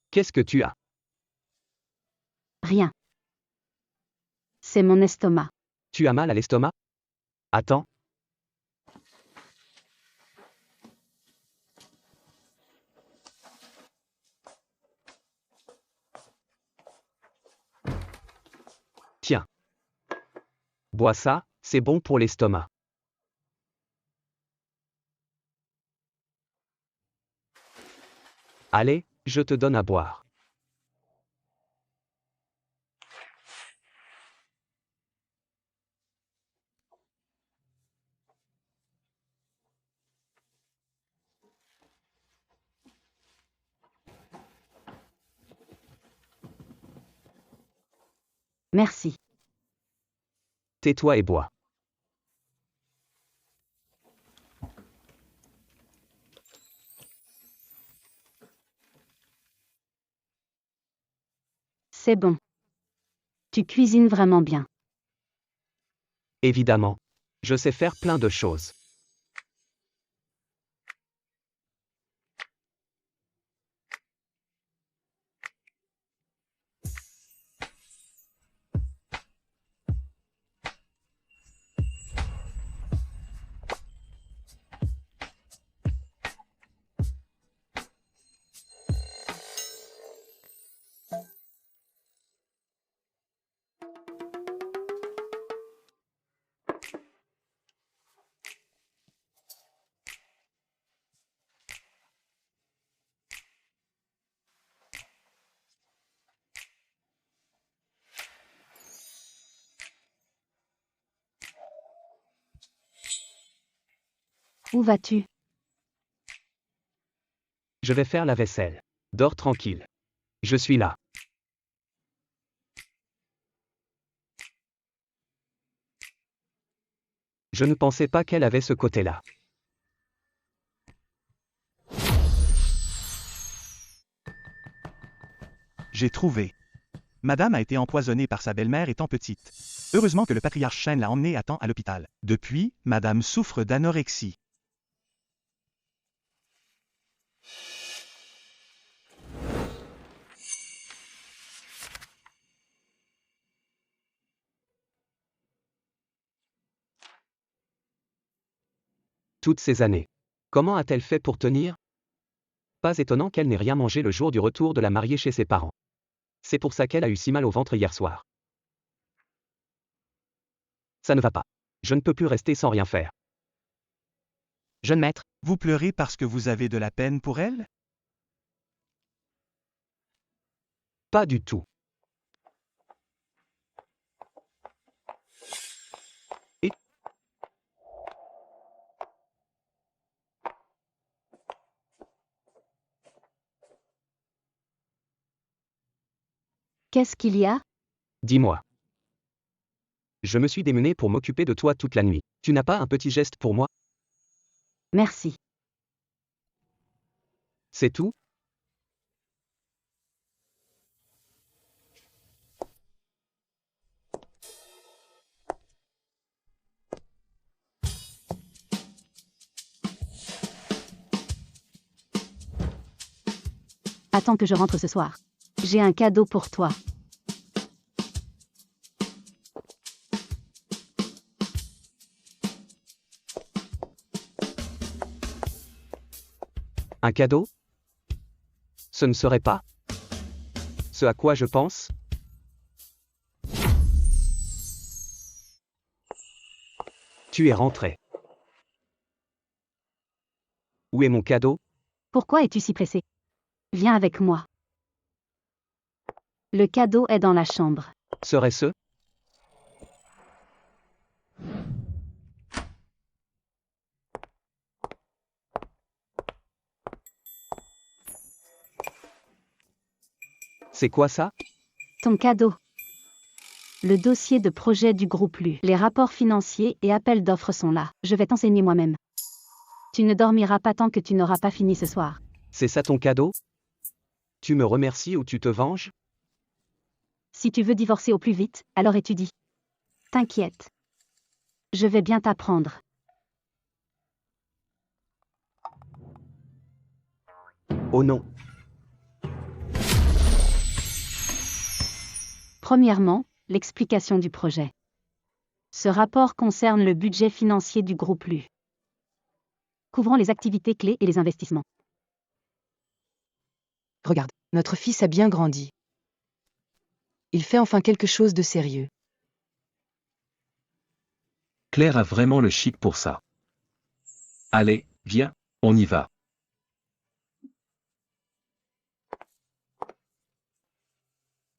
Qu'est-ce que tu as? Rien. C'est mon estomac. Tu as mal à l'estomac? Attends. Tiens. Bois ça, c'est bon pour l'estomac. Allez, je te donne à boire. Merci. Tais-toi et bois. C'est bon. Tu cuisines vraiment bien. Évidemment. Je sais faire plein de choses. Où vas-tu? Je vais faire la vaisselle. Dors tranquille. Je suis là. Je ne pensais pas qu'elle avait ce côté-là. J'ai trouvé. Madame a été empoisonnée par sa belle-mère étant petite. Heureusement que le patriarche Shen l'a emmenée à temps à l'hôpital. Depuis, Madame souffre d'anorexie. Toutes ces années. Comment a-t-elle fait pour tenir? Pas étonnant qu'elle n'ait rien mangé le jour du retour de la mariée chez ses parents. C'est pour ça qu'elle a eu si mal au ventre hier soir. Ça ne va pas. Je ne peux plus rester sans rien faire. Jeune maître, vous pleurez parce que vous avez de la peine pour elle? Pas du tout. Et Qu'est-ce qu'il y a? dis-moi. Je me suis démené pour m'occuper de toi toute la nuit. Tu n'as pas un petit geste pour moi? Merci. C'est tout? Attends que je rentre ce soir. J'ai un cadeau pour toi. Un cadeau? Ce ne serait pas ce à quoi je pense? Tu es rentré. Où est mon cadeau? Pourquoi es-tu si pressé? Viens avec moi. Le cadeau est dans la chambre. Serait-ce? C'est quoi ça? Ton cadeau. Le dossier de projet du groupe LU. Les rapports financiers et appels d'offres sont là. Je vais t'enseigner moi-même. Tu ne dormiras pas tant que tu n'auras pas fini ce soir. C'est ça ton cadeau? Tu me remercies ou tu te venges? Si tu veux divorcer au plus vite, alors étudie. T'inquiète. Je vais bien t'apprendre. Oh non. Premièrement, l'explication du projet. Ce rapport concerne le budget financier du groupe LU, couvrant les activités clés et les investissements. Regarde, notre fils a bien grandi. Il fait enfin quelque chose de sérieux. Claire a vraiment le chic pour ça. Allez, viens, on y va.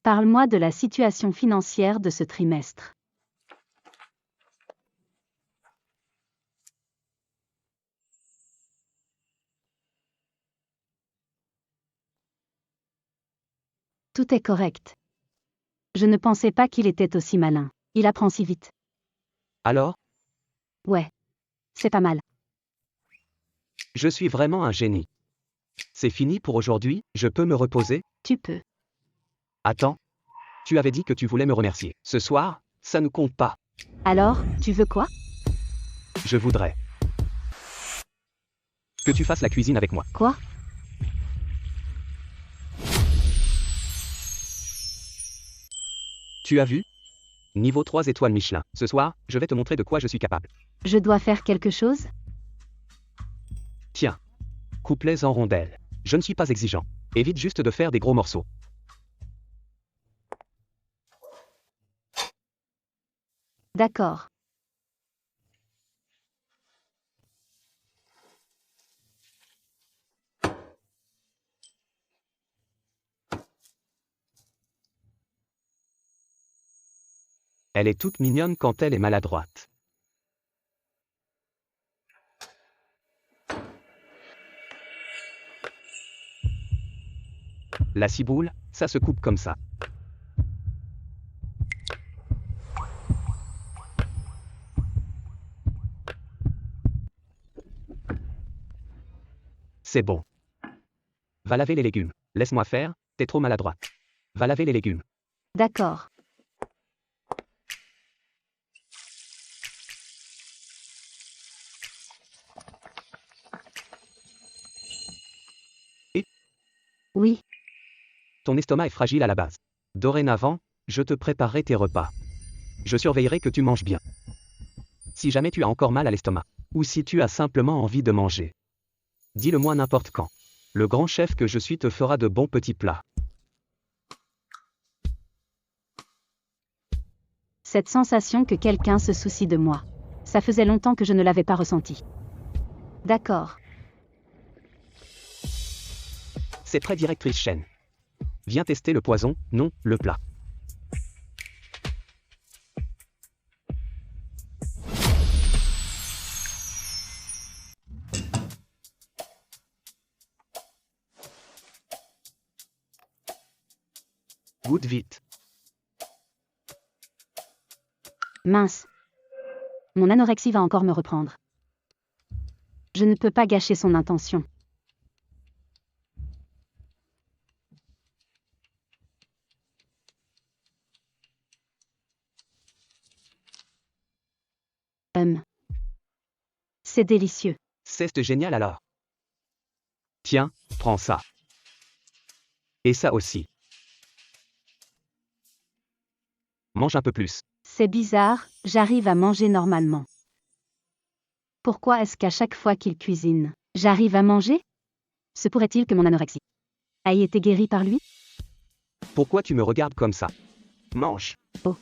Parle-moi de la situation financière de ce trimestre. Tout est correct. Je ne pensais pas qu'il était aussi malin. Il apprend si vite. Alors? Ouais. C'est pas mal. Je suis vraiment un génie. C'est fini pour aujourd'hui, je peux me reposer? Tu peux. Attends. Tu avais dit que tu voulais me remercier. Ce soir, ça ne compte pas. Alors, tu veux quoi? Je voudrais que tu fasses la cuisine avec moi. Quoi? Tu as vu? Niveau 3 étoiles Michelin. Ce soir, je vais te montrer de quoi je suis capable. Je dois faire quelque chose? Tiens. Coupe-les en rondelles. Je ne suis pas exigeant. Évite juste de faire des gros morceaux. D'accord. Elle est toute mignonne quand elle est maladroite. La ciboule, ça se coupe comme ça. C'est bon. Va laver les légumes. Laisse-moi faire, t'es trop maladroite. Va laver les légumes. D'accord. Et? Oui. Ton estomac est fragile à la base. Dorénavant, je te préparerai tes repas. Je surveillerai que tu manges bien. Si jamais tu as encore mal à l'estomac, ou si tu as simplement envie de manger, dis-le-moi n'importe quand. Le grand chef que je suis te fera de bons petits plats. Cette sensation que quelqu'un se soucie de moi. Ça faisait longtemps que je ne l'avais pas ressenti. D'accord. C'est très directrice Chen. Viens tester le poison, non, le plat. Goûte vite. Mince. Mon anorexie va encore me reprendre. Je ne peux pas gâcher son intention. C'est délicieux. C'est génial alors. Tiens, prends ça. Et ça aussi. Mange un peu plus. C'est bizarre, j'arrive à manger normalement. Pourquoi est-ce qu'à chaque fois qu'il cuisine, j'arrive à manger? Se pourrait-il que mon anorexie ait été guérie par lui? Pourquoi tu me regardes comme ça? Mange. Oh.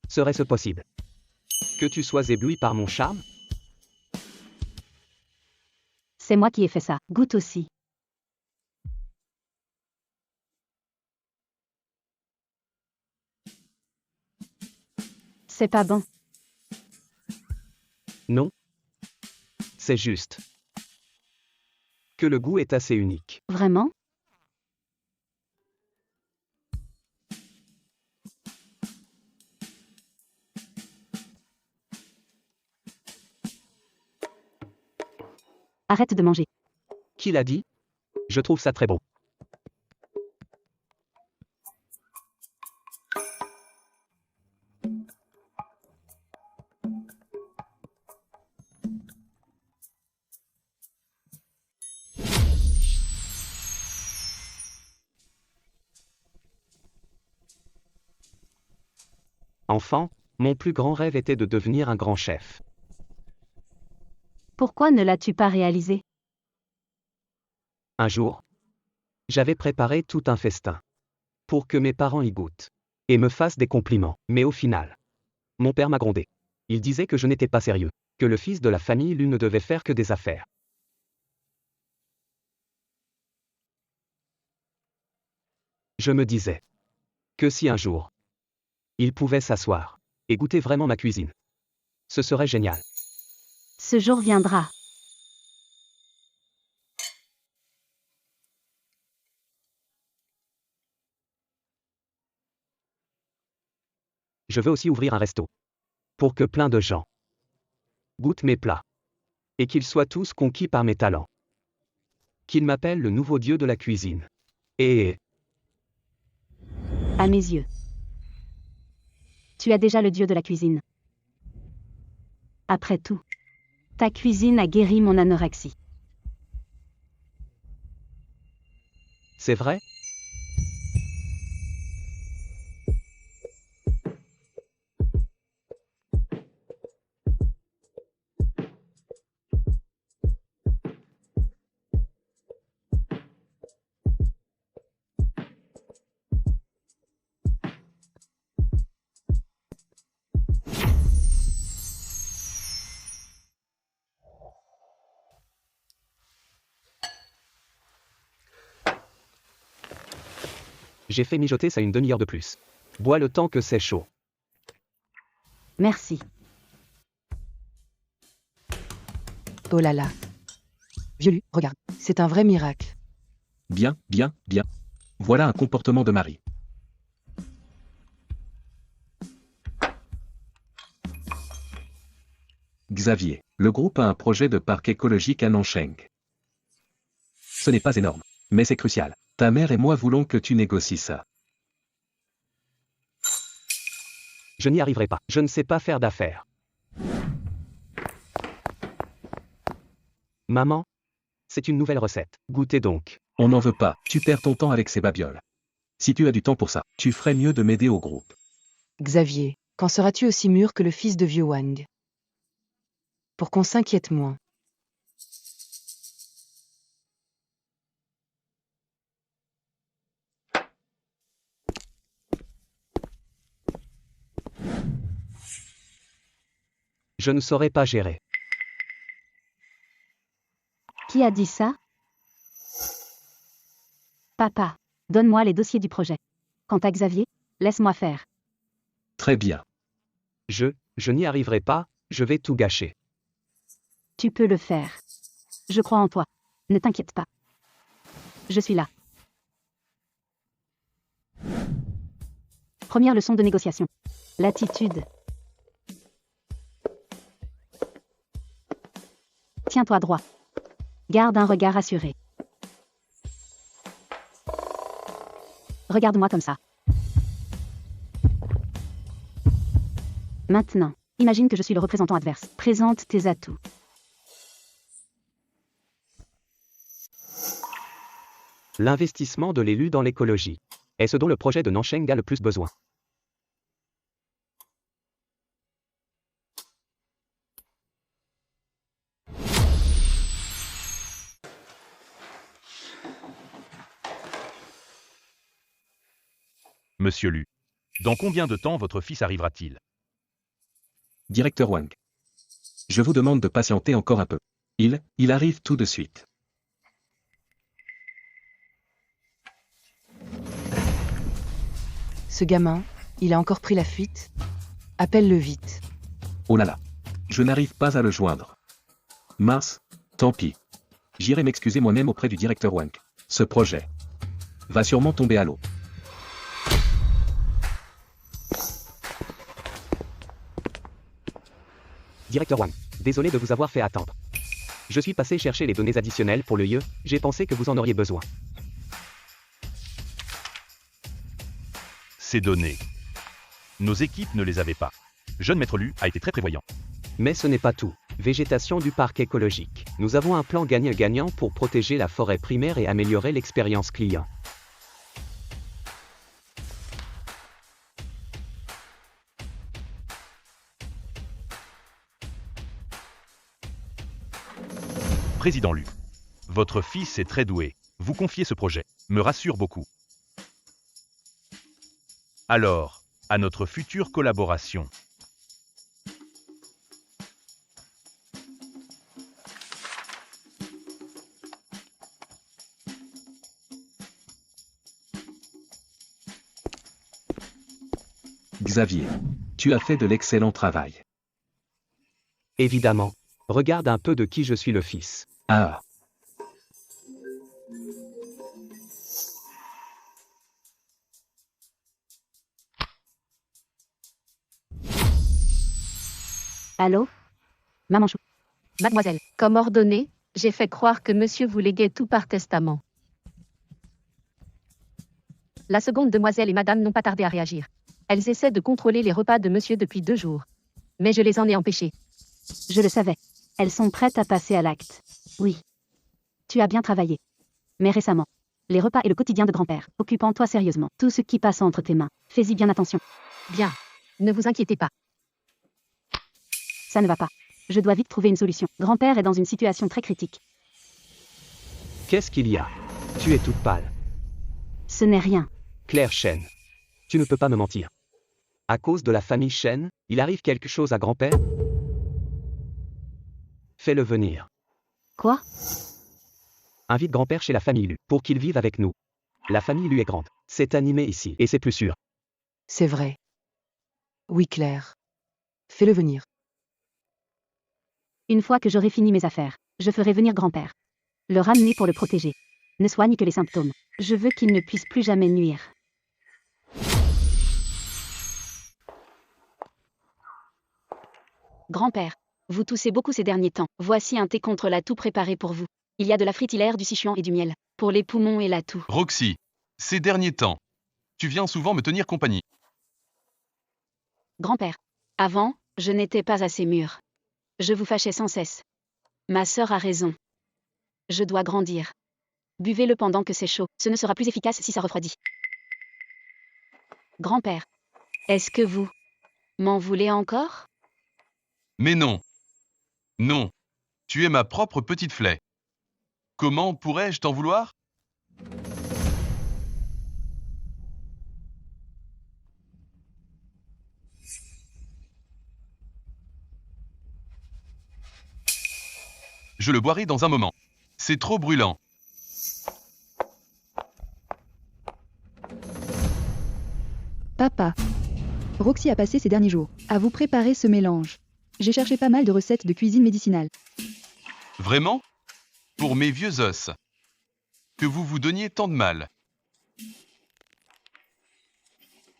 Serait-ce possible? Que tu sois ébloui par mon charme? C'est moi qui ai fait ça. Goûte aussi. C'est pas bon. Non. C'est juste que le goût est assez unique. Vraiment? Arrête de manger. Qui l'a dit? Je trouve ça très bon. Enfant, mon plus grand rêve était de devenir un grand chef. Pourquoi ne l'as-tu pas réalisé? Un jour, j'avais préparé tout un festin pour que mes parents y goûtent et me fassent des compliments. Mais au final, mon père m'a grondé. Il disait que je n'étais pas sérieux, que le fils de la famille lui ne devait faire que des affaires. Je me disais que si un jour, il pouvait s'asseoir et goûter vraiment ma cuisine, ce serait génial. Ce jour viendra. Je veux aussi ouvrir un resto pour que plein de gens goûtent mes plats et qu'ils soient tous conquis par mes talents. Qu'ils m'appellent le nouveau dieu de la cuisine. Et À mes yeux, tu as déjà le dieu de la cuisine. Après tout, ta cuisine a guéri mon anorexie. c'est vrai? J'ai fait mijoter ça une demi-heure de plus. Bois le temps que c'est chaud. Merci. Oh là là. Vieux, regarde, c'est un vrai miracle. Bien, bien, bien. Voilà un comportement de mari. Xavier, le groupe a un projet de parc écologique à Nancheng. Ce n'est pas énorme, mais c'est crucial. Ta mère et moi voulons que tu négocies ça. Je n'y arriverai pas. Je ne sais pas faire d'affaires. Maman, c'est une nouvelle recette. Goûtez donc. On n'en veut pas, tu perds ton temps avec ces babioles. Si tu as du temps pour ça, tu ferais mieux de m'aider au groupe. Xavier, quand seras-tu aussi mûr que le fils de vieux Wang? Pour qu'on s'inquiète moins. Je ne saurais pas gérer. Qui a dit ça? Papa, donne-moi les dossiers du projet. Quant à Xavier, laisse-moi faire. Très bien. Je n'y arriverai pas, je vais tout gâcher. Tu peux le faire. Je crois en toi. Ne t'inquiète pas. Je suis là. Première leçon de négociation. L'attitude. Tiens-toi droit. Garde un regard assuré. Regarde-moi comme ça. Maintenant, imagine que je suis le représentant adverse. Présente tes atouts. L'investissement de l'élu dans l'écologie est ce dont le projet de Nancheng a le plus besoin. Monsieur Lu, dans combien de temps votre fils arrivera-t-il? Directeur Wang. Je vous demande de patienter encore un peu. Il arrive tout de suite. Ce gamin, il a encore pris la fuite. Appelle-le vite. Oh là là. Je n'arrive pas à le joindre. Mince, tant pis. J'irai m'excuser moi-même auprès du directeur Wang. Ce projet va sûrement tomber à l'eau. Directeur Wang, désolé de vous avoir fait attendre. Je suis passé chercher les données additionnelles pour le lieu, j'ai pensé que vous en auriez besoin. Ces données. Nos équipes ne les avaient pas. Jeune maître Lu a été très prévoyant. Mais ce n'est pas tout. Végétation du parc écologique. Nous avons un plan gagnant-gagnant pour protéger la forêt primaire et améliorer l'expérience client. Président Lu, votre fils est très doué. Vous confiez ce projet me rassure beaucoup. Alors, à notre future collaboration. Xavier, tu as fait de l'excellent travail. Évidemment. Regarde un peu de qui je suis le fils. Ah. Allô? Maman Chou. Mademoiselle, comme ordonné, j'ai fait croire que monsieur vous léguait tout par testament. La seconde demoiselle et madame n'ont pas tardé à réagir. Elles essaient de contrôler les repas de monsieur depuis 2 jours. Mais je les en ai empêchées. Je le savais. Elles sont prêtes à passer à l'acte. Oui. Tu as bien travaillé. Mais récemment, les repas et le quotidien de grand-père, occupant-toi sérieusement. Tout ce qui passe entre tes mains, fais-y bien attention. Bien. Ne vous inquiétez pas. Ça ne va pas. Je dois vite trouver une solution. Grand-père est dans une situation très critique. Qu'est-ce qu'il y a? Tu es toute pâle. Ce n'est rien. Claire Chen. Tu ne peux pas me mentir. À cause de la famille Chen, il arrive quelque chose à grand-père? Fais-le venir. Quoi? Invite grand-père chez la famille Lu, pour qu'il vive avec nous. La famille Lu est grande. C'est animé ici, et c'est plus sûr. C'est vrai. Oui, Claire. Fais-le venir. Une fois que j'aurai fini mes affaires, je ferai venir grand-père. Le ramener pour le protéger. Ne soigne que les symptômes. Je veux qu'il ne puisse plus jamais nuire. Grand-père, vous toussez beaucoup ces derniers temps. Voici un thé contre la toux préparé pour vous. Il y a de la fritillaire, du sichuan et du miel. Pour les poumons et la toux. Roxy, ces derniers temps, tu viens souvent me tenir compagnie. Grand-père, avant, je n'étais pas assez mûre. Je vous fâchais sans cesse. Ma sœur a raison. Je dois grandir. Buvez-le pendant que c'est chaud. Ce ne sera plus efficace si ça refroidit. Grand-père, est-ce que vous m'en voulez encore? Mais non. Non. Tu es ma propre petite Flay. Comment pourrais-je t'en vouloir? Je le boirai dans un moment. C'est trop brûlant. Papa. Roxy a passé ces derniers jours à vous préparer ce mélange. J'ai cherché pas mal de recettes de cuisine médicinale. Vraiment? Pour mes vieux os. Que vous vous donniez tant de mal.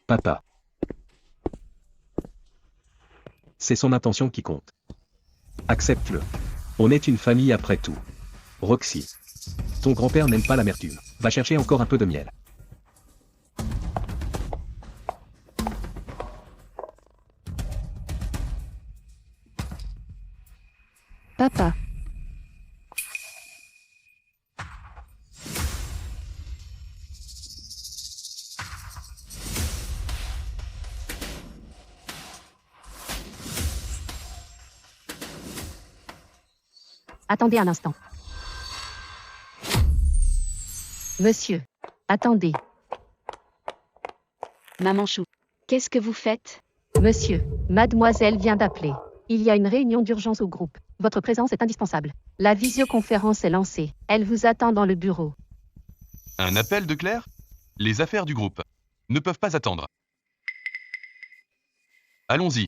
Papa. C'est son intention qui compte. Accepte-le. On est une famille après tout. Roxy. Ton grand-père n'aime pas l'amertume. Va chercher encore un peu de miel. Papa. Attendez un instant. Monsieur, attendez. Maman Chou, qu'est-ce que vous faites? Monsieur, mademoiselle vient d'appeler. Il y a une réunion d'urgence au groupe. Votre présence est indispensable. La visioconférence est lancée. Elle vous attend dans le bureau. Un appel de Claire? Les affaires du groupe ne peuvent pas attendre. Allons-y.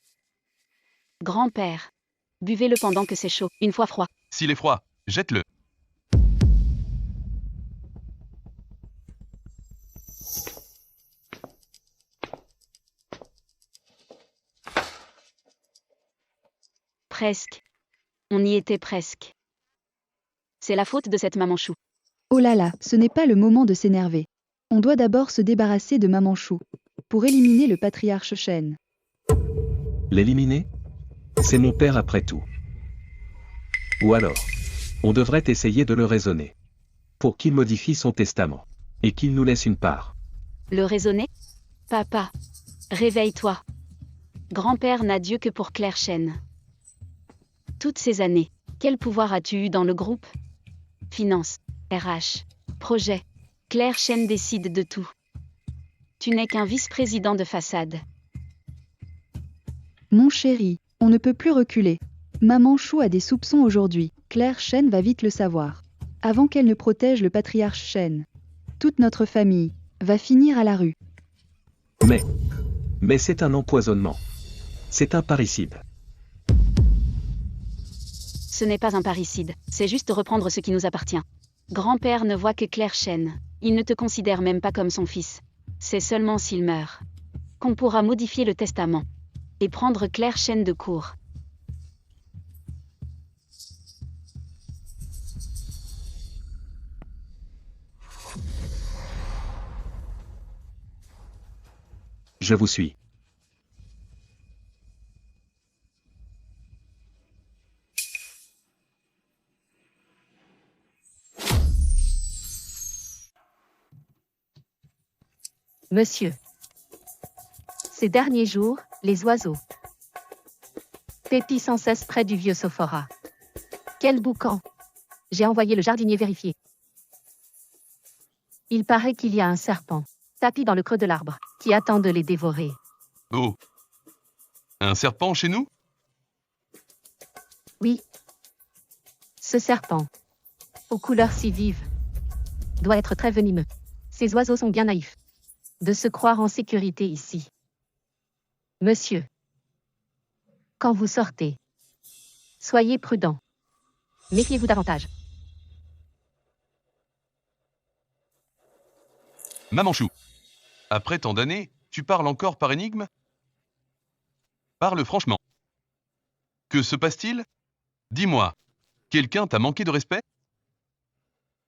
Grand-père. Buvez-le pendant que c'est chaud, une fois froid. S'il est froid, jette-le. Presque. On y était presque. C'est la faute de cette maman Chou. Oh là là, ce n'est pas le moment de s'énerver. On doit d'abord se débarrasser de Maman Chou. Pour éliminer le patriarche Shen. L'éliminer? C'est mon père après tout. Ou alors, on devrait essayer de le raisonner. Pour qu'il modifie son testament. Et qu'il nous laisse une part. Le raisonner? Papa. Réveille-toi. Grand-père n'a Dieu que pour Claire Shen. Toutes ces années, quel pouvoir as-tu eu dans le groupe? Finance, RH, projet. Claire Shen décide de tout. Tu n'es qu'un vice-président de façade. Mon chéri, on ne peut plus reculer. Maman Chou a des soupçons aujourd'hui. Claire Shen va vite le savoir. Avant qu'elle ne protège le patriarche Shen. Toute notre famille va finir à la rue. Mais c'est un empoisonnement. C'est un parricide. Ce n'est pas un parricide, c'est juste reprendre ce qui nous appartient. Grand-père ne voit que Claire Shen. Il ne te considère même pas comme son fils. C'est seulement s'il meurt qu'on pourra modifier le testament et prendre Claire Shen de court. Je vous suis. Monsieur. Ces derniers jours, les oiseaux pétillent sans cesse près du vieux Sophora. Quel boucan! J'ai envoyé le jardinier vérifier. Il paraît qu'il y a un serpent, tapi dans le creux de l'arbre, qui attend de les dévorer. Oh. Un serpent chez nous? Oui. Ce serpent, aux couleurs si vives, doit être très venimeux. Ces oiseaux sont bien naïfs de se croire en sécurité ici. Monsieur, quand vous sortez, soyez prudent. Méfiez-vous davantage. Maman Chou. Après tant d'années, tu parles encore par énigme? Parle franchement. Que se passe-t-il? Dis-moi, quelqu'un t'a manqué de respect?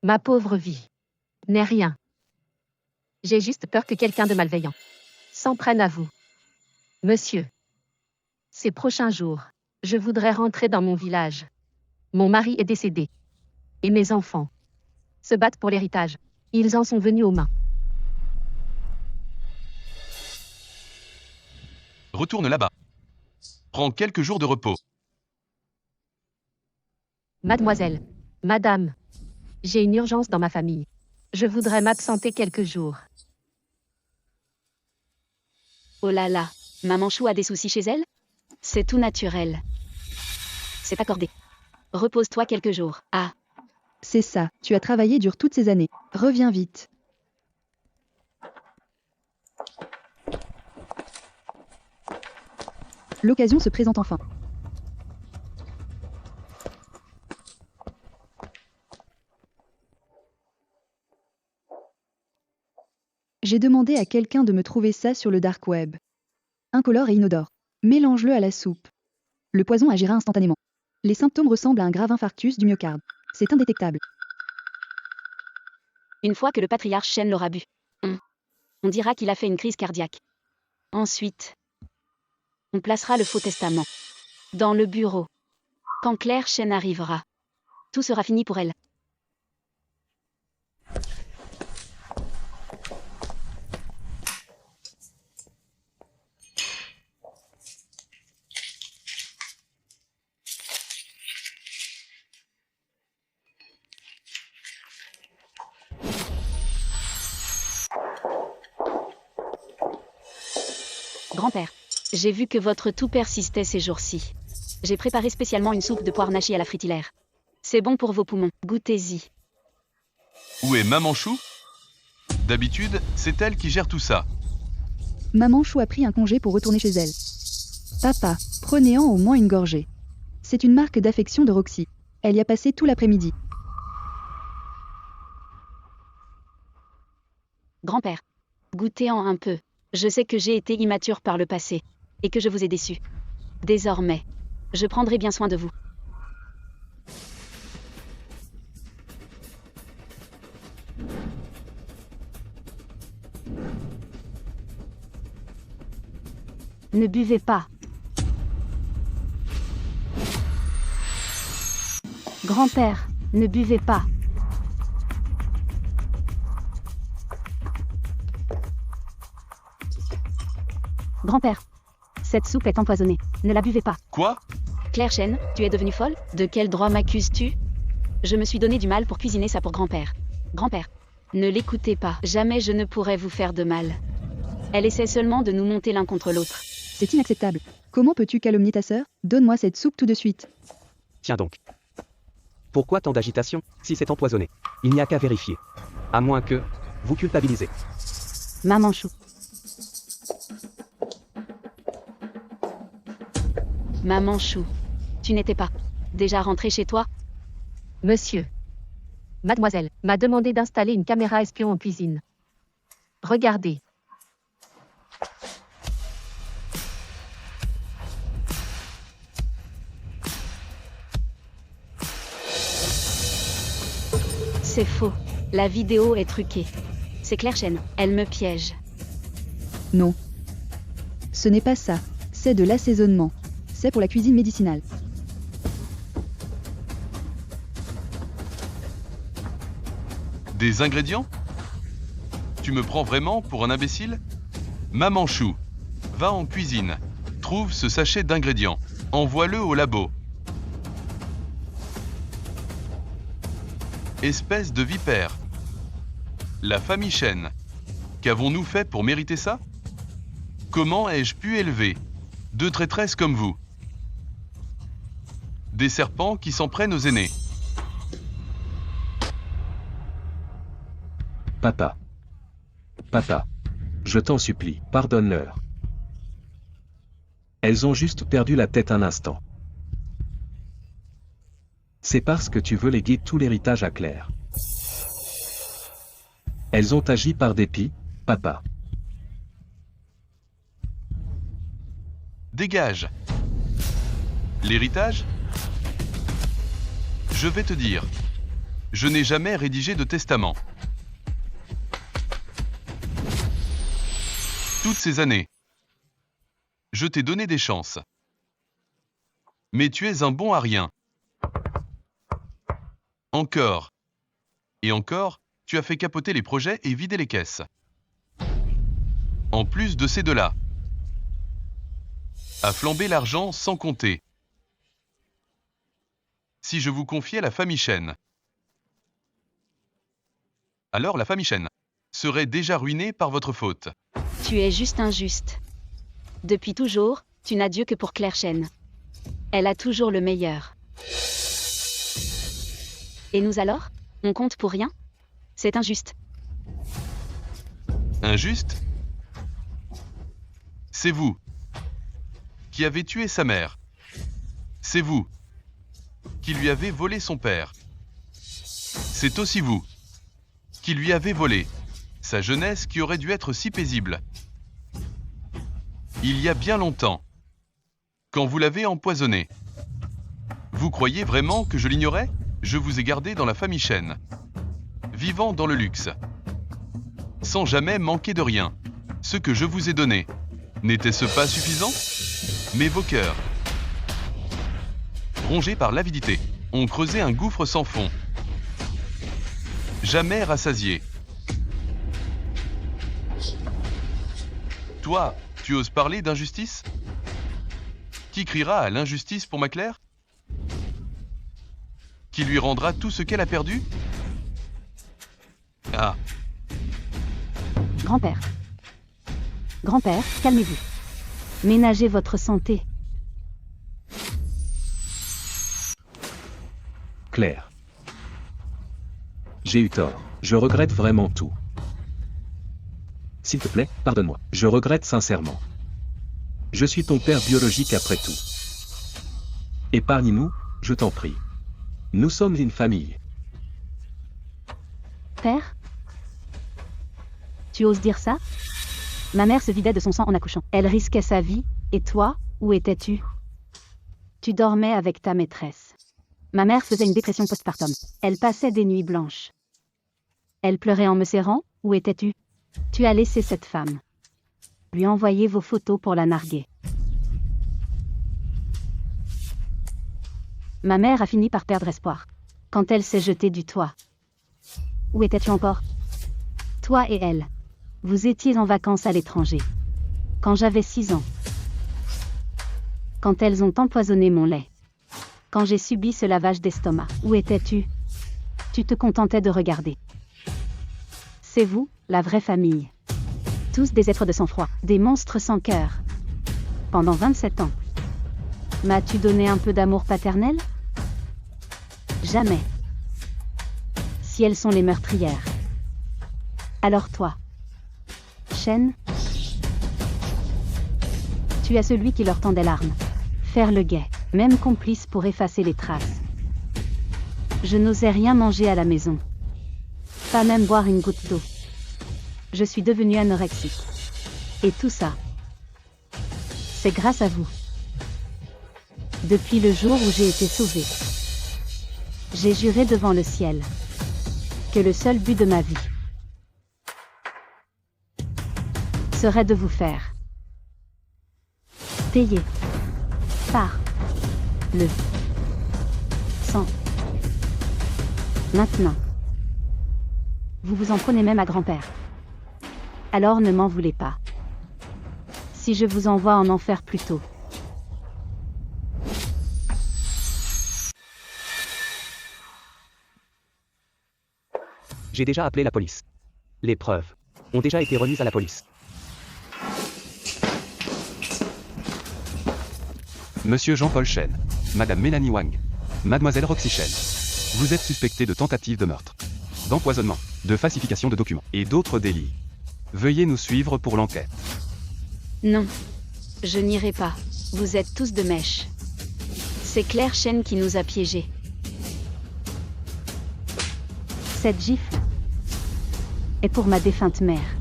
Ma pauvre vie n'est rien. J'ai juste peur que quelqu'un de malveillant s'en prenne à vous. Monsieur, ces prochains jours, je voudrais rentrer dans mon village. Mon mari est décédé. Et mes enfants se battent pour l'héritage. Ils en sont venus aux mains. Retourne là-bas. Prends quelques jours de repos. Mademoiselle, madame, j'ai une urgence dans ma famille. Je voudrais m'absenter quelques jours. Oh là là, maman Chou a des soucis chez elle? C'est tout naturel. C'est accordé. Repose-toi quelques jours. Ah, C'est ça, tu as travaillé dur toutes ces années. Reviens vite. L'occasion se présente enfin. J'ai demandé à quelqu'un de me trouver ça sur le dark web. Incolore et inodore. Mélange-le à la soupe. Le poison agira instantanément. Les symptômes ressemblent à un grave infarctus du myocarde. C'est indétectable. une fois que le patriarche Shen l'aura bu, on dira qu'il a fait une crise cardiaque. Ensuite, on placera le faux testament dans le bureau. Quand Claire Shen arrivera, tout sera fini pour elle. Grand-père, j'ai vu que votre toux persistait ces jours-ci. J'ai préparé spécialement une soupe de poire nachi à la fritillaire. C'est bon pour vos poumons, goûtez-y. Où est Maman Chou? D'habitude, c'est elle qui gère tout ça. Maman Chou a pris un congé pour retourner chez elle. Papa, prenez-en au moins une gorgée. C'est une marque d'affection de Roxy. Elle y a passé tout l'après-midi. Grand-père, goûtez-en un peu. Je sais que j'ai été immature par le passé, et que je vous ai déçu. Désormais, je prendrai bien soin de vous. Ne buvez pas. Grand-père, ne buvez pas. Grand-père, cette soupe est empoisonnée. Ne la buvez pas. Quoi? Claire Chen, tu es devenue folle? De quel droit m'accuses-tu? Je me suis donné du mal pour cuisiner ça pour grand-père. Grand-père, ne l'écoutez pas. Jamais je ne pourrai vous faire de mal. Elle essaie seulement de nous monter l'un contre l'autre. C'est inacceptable. Comment peux-tu calomnier ta sœur? Donne-moi cette soupe tout de suite. Tiens donc. Pourquoi tant d'agitation, si c'est empoisonné? Il n'y a qu'à vérifier. À moins que vous culpabilisez. Maman Chou. Maman Chou, tu n'étais pas déjà rentrée chez toi? Monsieur. Mademoiselle m'a demandé d'installer une caméra espion en cuisine. Regardez. C'est faux. La vidéo est truquée. C'est Claire Chen, elle me piège. Non. Ce n'est pas ça. C'est de l'assaisonnement. C'est pour la cuisine médicinale. Des ingrédients? Tu me prends vraiment pour un imbécile? Maman Chou, va en cuisine, trouve ce sachet d'ingrédients, envoie-le au labo. Espèce de vipère. La famille Chen. Qu'avons-nous fait pour mériter ça? Comment ai-je pu élever deux traîtresses comme vous? Des serpents qui s'en prennent aux aînés. Papa. Papa. Je t'en supplie, pardonne-leur. Elles ont juste perdu la tête un instant. C'est parce que tu veux léguer tout l'héritage à Claire. Elles ont agi par dépit, papa. Dégage. L'héritage? Je vais te dire. Je n'ai jamais rédigé de testament. Toutes ces années. Je t'ai donné des chances. Mais tu es un bon à rien. Encore. Et encore, tu as fait capoter les projets et vider les caisses. En plus de ces deux-là. À flamber l'argent sans compter. Si je vous confiais la famille Chen, alors la famille Chen serait déjà ruinée par votre faute. Tu es juste injuste. Depuis toujours, tu n'as Dieu que pour Claire Chen. Elle a toujours le meilleur. Et nous alors? On compte pour rien? C'est injuste. Injuste? C'est vous qui avez tué sa mère. C'est vous qui lui avez volé son père. C'est aussi vous qui lui avez volé sa jeunesse qui aurait dû être si paisible. Il y a bien longtemps, quand vous l'avez empoisonné. Vous croyez vraiment que je l'ignorais? Je vous ai gardé dans la famille Chen, vivant dans le luxe, sans jamais manquer de rien. Ce que je vous ai donné, n'était-ce pas suffisant? Mais vos cœurs, rongés par l'avidité, ont creusé un gouffre sans fond, jamais rassasié. Toi, tu oses parler d'injustice? Qui criera à l'injustice pour ma Claire? Qui lui rendra tout ce qu'elle a perdu? Ah, Grand-père. Grand-père, calmez-vous. Ménagez votre santé. Claire. J'ai eu tort. Je regrette vraiment tout. S'il te plaît, pardonne-moi. Je regrette sincèrement. Je suis ton père biologique après tout. Épargne-nous, je t'en prie. Nous sommes une famille. Père? Tu oses dire ça? Ma mère se vidait de son sang en accouchant. Elle risquait sa vie, et toi, où étais-tu? Tu dormais avec ta maîtresse. Ma mère faisait une dépression postpartum. Elle passait des nuits blanches. Elle pleurait en me serrant, où étais-tu? Tu as laissé cette femme. Lui envoyer vos photos pour la narguer. Ma mère a fini par perdre espoir. Quand elle s'est jetée du toit. Où étais-tu encore? Toi et elle. Vous étiez en vacances à l'étranger. Quand j'avais 6 ans. Quand elles ont empoisonné mon lait. Quand j'ai subi ce lavage d'estomac. Où étais-tu? Tu te contentais de regarder. C'est vous, la vraie famille. Tous des êtres de sang-froid, des monstres sans cœur. Pendant 27 ans. M'as-tu donné un peu d'amour paternel? Jamais. Si elles sont les meurtrières. Alors toi, Shen, tu es celui qui leur tendait l'arme. Faire le guet, même complice pour effacer les traces. Je n'osais rien manger à la maison. Pas même boire une goutte d'eau. Je suis devenue anorexique. Et tout ça, c'est grâce à vous. Depuis le jour où j'ai été sauvée, j'ai juré devant le ciel que le seul but de ma vie serait de vous faire payer par le sang. Maintenant, vous vous en prenez même à grand-père. Alors ne m'en voulez pas. Si je vous envoie en enfer plus tôt. J'ai déjà appelé la police. Les preuves ont déjà été remises à la police. Monsieur Jean-Paul Chen, Madame Mélanie Wang, Mademoiselle Roxy Chen. Vous êtes suspecté de tentative de meurtre, d'empoisonnement, de falsification de documents et d'autres délits. Veuillez nous suivre pour l'enquête. Non. Je n'irai pas. Vous êtes tous de mèche. C'est Claire Chen qui nous a piégés. Cette gifle est pour ma défunte mère.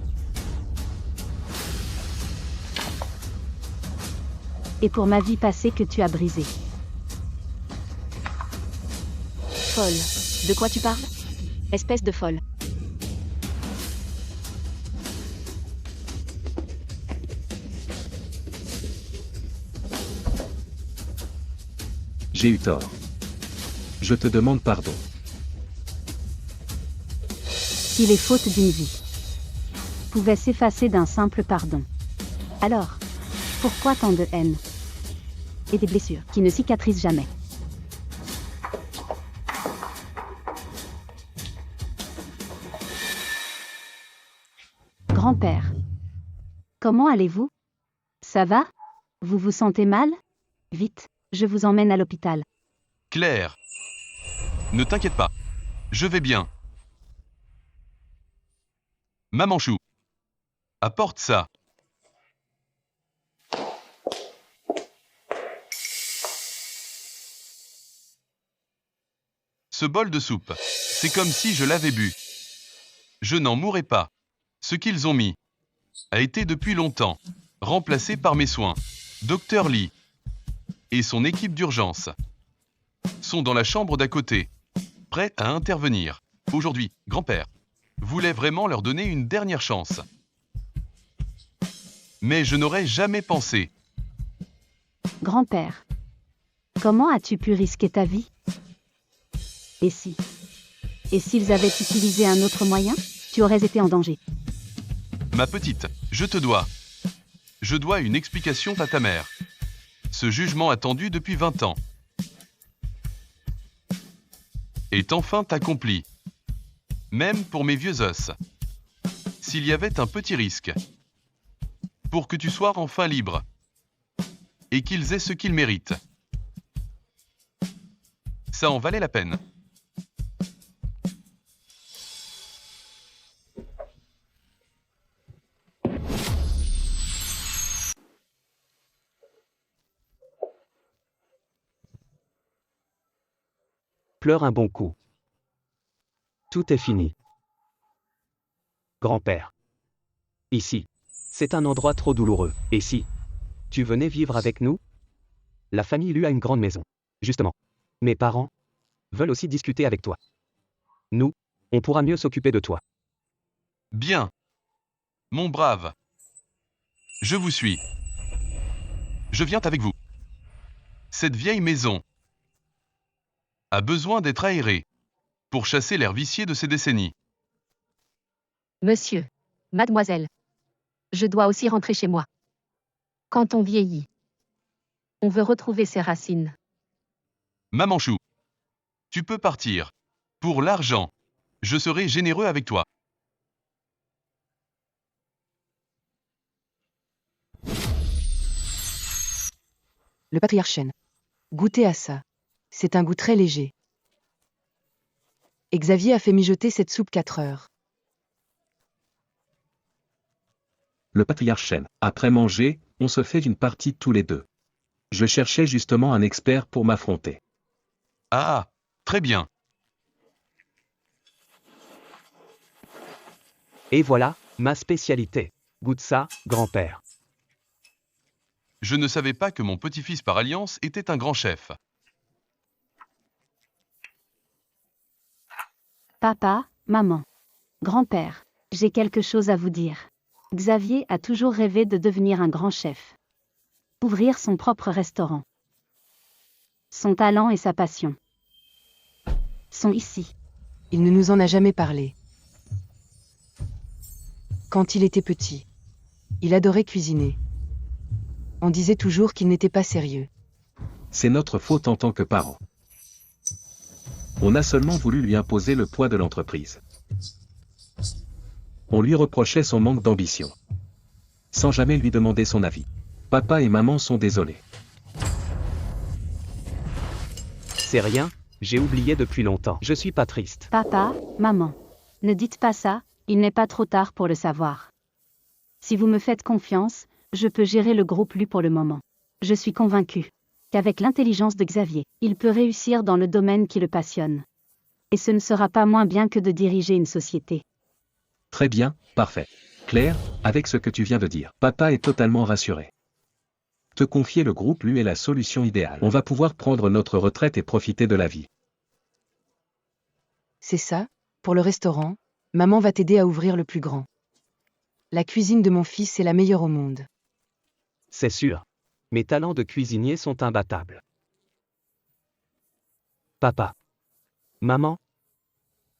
Et pour ma vie passée que tu as brisée. Folle. De quoi tu parles? Espèce de folle. J'ai eu tort. Je te demande pardon. Si les fautes d'une vie pouvaient s'effacer d'un simple pardon, alors, pourquoi tant de haine et des blessures qui ne cicatrisent jamais? Grand-père, comment allez-vous? Ça va? Vous vous sentez mal? Vite, je vous emmène à l'hôpital. Claire, ne t'inquiète pas. Je vais bien. Maman Chou, apporte ça. Ce bol de soupe, c'est comme si je l'avais bu. Je n'en mourrai pas. Ce qu'ils ont mis a été depuis longtemps remplacé par mes soins. Dr Lee et son équipe d'urgence sont dans la chambre d'à côté, prêts à intervenir. Aujourd'hui, grand-père voulait vraiment leur donner une dernière chance. Mais je n'aurais jamais pensé. Grand-père, comment as-tu pu risquer ta vie? Et si? Et s'ils avaient utilisé un autre moyen? Tu aurais été en danger. Ma petite, je te dois. Je dois une explication à ta mère. Ce jugement attendu depuis 20 ans est enfin accompli. Même pour mes vieux os. S'il y avait un petit risque pour que tu sois enfin libre, et qu'ils aient ce qu'ils méritent. Ça en valait la peine. Pleure un bon coup. Tout est fini. Grand-père. Ici. C'est un endroit trop douloureux. Et si tu venais vivre avec nous? La famille Lu a une grande maison. Justement. Mes parents veulent aussi discuter avec toi. Nous, on pourra mieux s'occuper de toi. Bien. Mon brave. Je vous suis. Je viens avec vous. Cette vieille maison a besoin d'être aérée pour chasser l'air vicié de ces décennies. Monsieur, mademoiselle, je dois aussi rentrer chez moi. Quand on vieillit, on veut retrouver ses racines. Maman Chou, tu peux partir. Pour l'argent, je serai généreux avec toi. Le patriarche Shen. Goûtez à ça. C'est un goût très léger. Xavier a fait mijoter cette soupe 4 heures. Le patriarche Shen. Après manger, on se fait une partie tous les deux. Je cherchais justement un expert pour m'affronter. Ah, très bien. Et voilà, ma spécialité. Goûte ça, grand-père. Je ne savais pas que mon petit-fils par alliance était un grand chef. Papa, maman, grand-père, j'ai quelque chose à vous dire. Xavier a toujours rêvé de devenir un grand chef. Ouvrir son propre restaurant. Son talent et sa passion sont ici. Il ne nous en a jamais parlé. Quand il était petit, il adorait cuisiner. On disait toujours qu'il n'était pas sérieux. C'est notre faute en tant que parents. On a seulement voulu lui imposer le poids de l'entreprise. On lui reprochait son manque d'ambition. Sans jamais lui demander son avis. Papa et maman sont désolés. C'est rien, j'ai oublié depuis longtemps. Je suis pas triste. Papa, maman, ne dites pas ça, il n'est pas trop tard pour le savoir. Si vous me faites confiance, je peux gérer le groupe Lu pour le moment. Je suis convaincu qu'avec l'intelligence de Xavier, il peut réussir dans le domaine qui le passionne. Et ce ne sera pas moins bien que de diriger une société. Très bien, parfait. Claire, avec ce que tu viens de dire, papa est totalement rassuré. Te confier le groupe Lu est la solution idéale. On va pouvoir prendre notre retraite et profiter de la vie. C'est ça, pour le restaurant, maman va t'aider à ouvrir le plus grand. La cuisine de mon fils est la meilleure au monde. C'est sûr. Mes talents de cuisinier sont imbattables. Papa. Maman.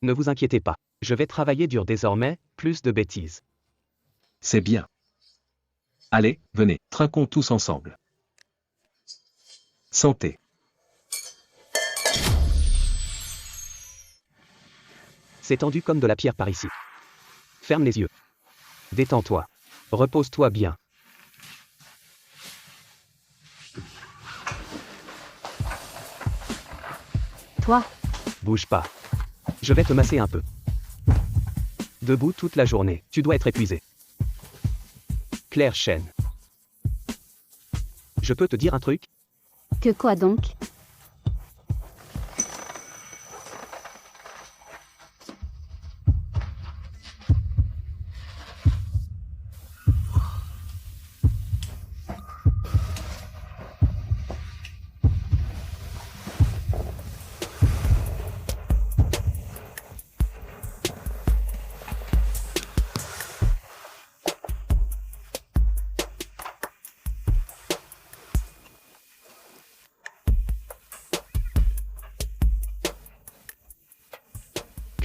Ne vous inquiétez pas. Je vais travailler dur désormais, plus de bêtises. C'est bien. Allez, venez, trinquons tous ensemble. Santé. C'est tendu comme de la pierre par ici. Ferme les yeux. Détends-toi. Repose-toi bien. Toi, Bouge pas. Je vais te masser un peu. Debout toute la journée, tu dois être épuisé. Claire Shen. Je peux te dire un truc? que quoi donc?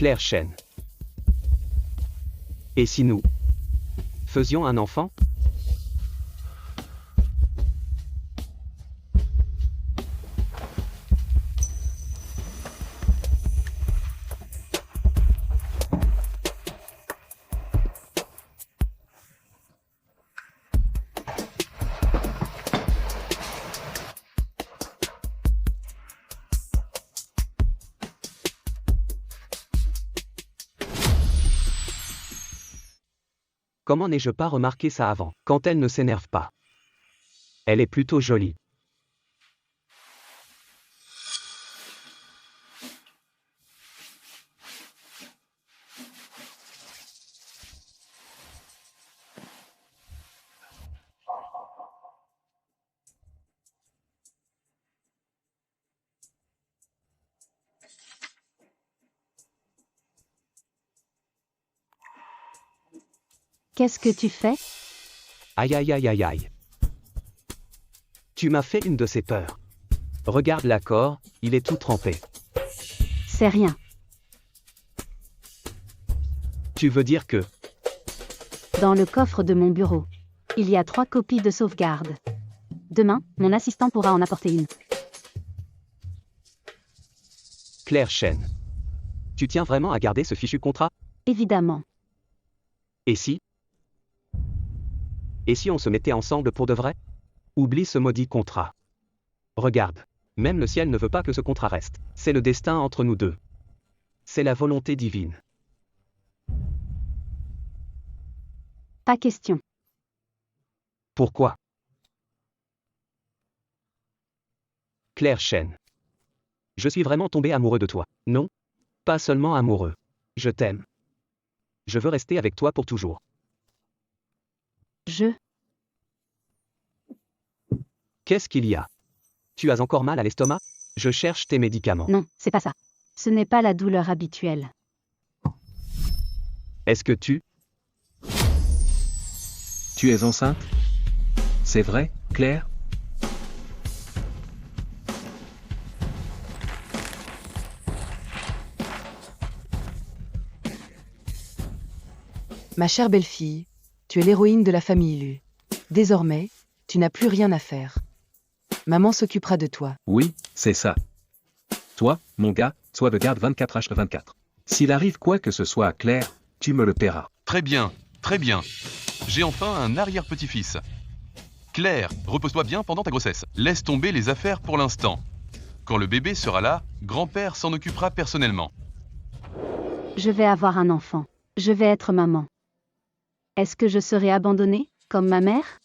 Claire Shen. Et si nous faisions un enfant? Comment n'ai-je pas remarqué ça avant? Quand elle ne s'énerve pas. Elle est plutôt jolie. Qu'est-ce que tu fais? Aïe aïe aïe aïe aïe. Tu m'as fait une de ces peurs. Regarde l'accord, il est tout trempé. C'est rien. Tu veux dire que... Dans le coffre de mon bureau, il y a 3 copies de sauvegarde. Demain, mon assistant pourra en apporter une. Claire Chen. Tu tiens vraiment à garder ce fichu contrat? Évidemment. Et si? Et si on se mettait ensemble pour de vrai? Oublie ce maudit contrat. Regarde. Même le ciel ne veut pas que ce contrat reste. C'est le destin entre nous deux. C'est la volonté divine. Pas question. Pourquoi? Claire Chen. Je suis vraiment tombé amoureux de toi. Non? Pas seulement amoureux. Je t'aime. Je veux rester avec toi pour toujours. Qu'est-ce qu'il y a? Tu as encore mal à l'estomac? Je cherche tes médicaments. Non, c'est pas ça. Ce n'est pas la douleur habituelle. Est-ce que tu... Tu es enceinte? C'est vrai, Claire? Ma chère belle-fille, tu es l'héroïne de la famille Lu. Désormais, tu n'as plus rien à faire. Maman s'occupera de toi. Oui, c'est ça. Toi, mon gars, sois de garde 24h/24. S'il arrive quoi que ce soit à Claire, tu me le paieras. Très bien, très bien. J'ai enfin un arrière-petit-fils. Claire, repose-toi bien pendant ta grossesse. Laisse tomber les affaires pour l'instant. Quand le bébé sera là, grand-père s'en occupera personnellement. Je vais avoir un enfant. Je vais être maman. Est-ce que je serai abandonnée, comme ma mère?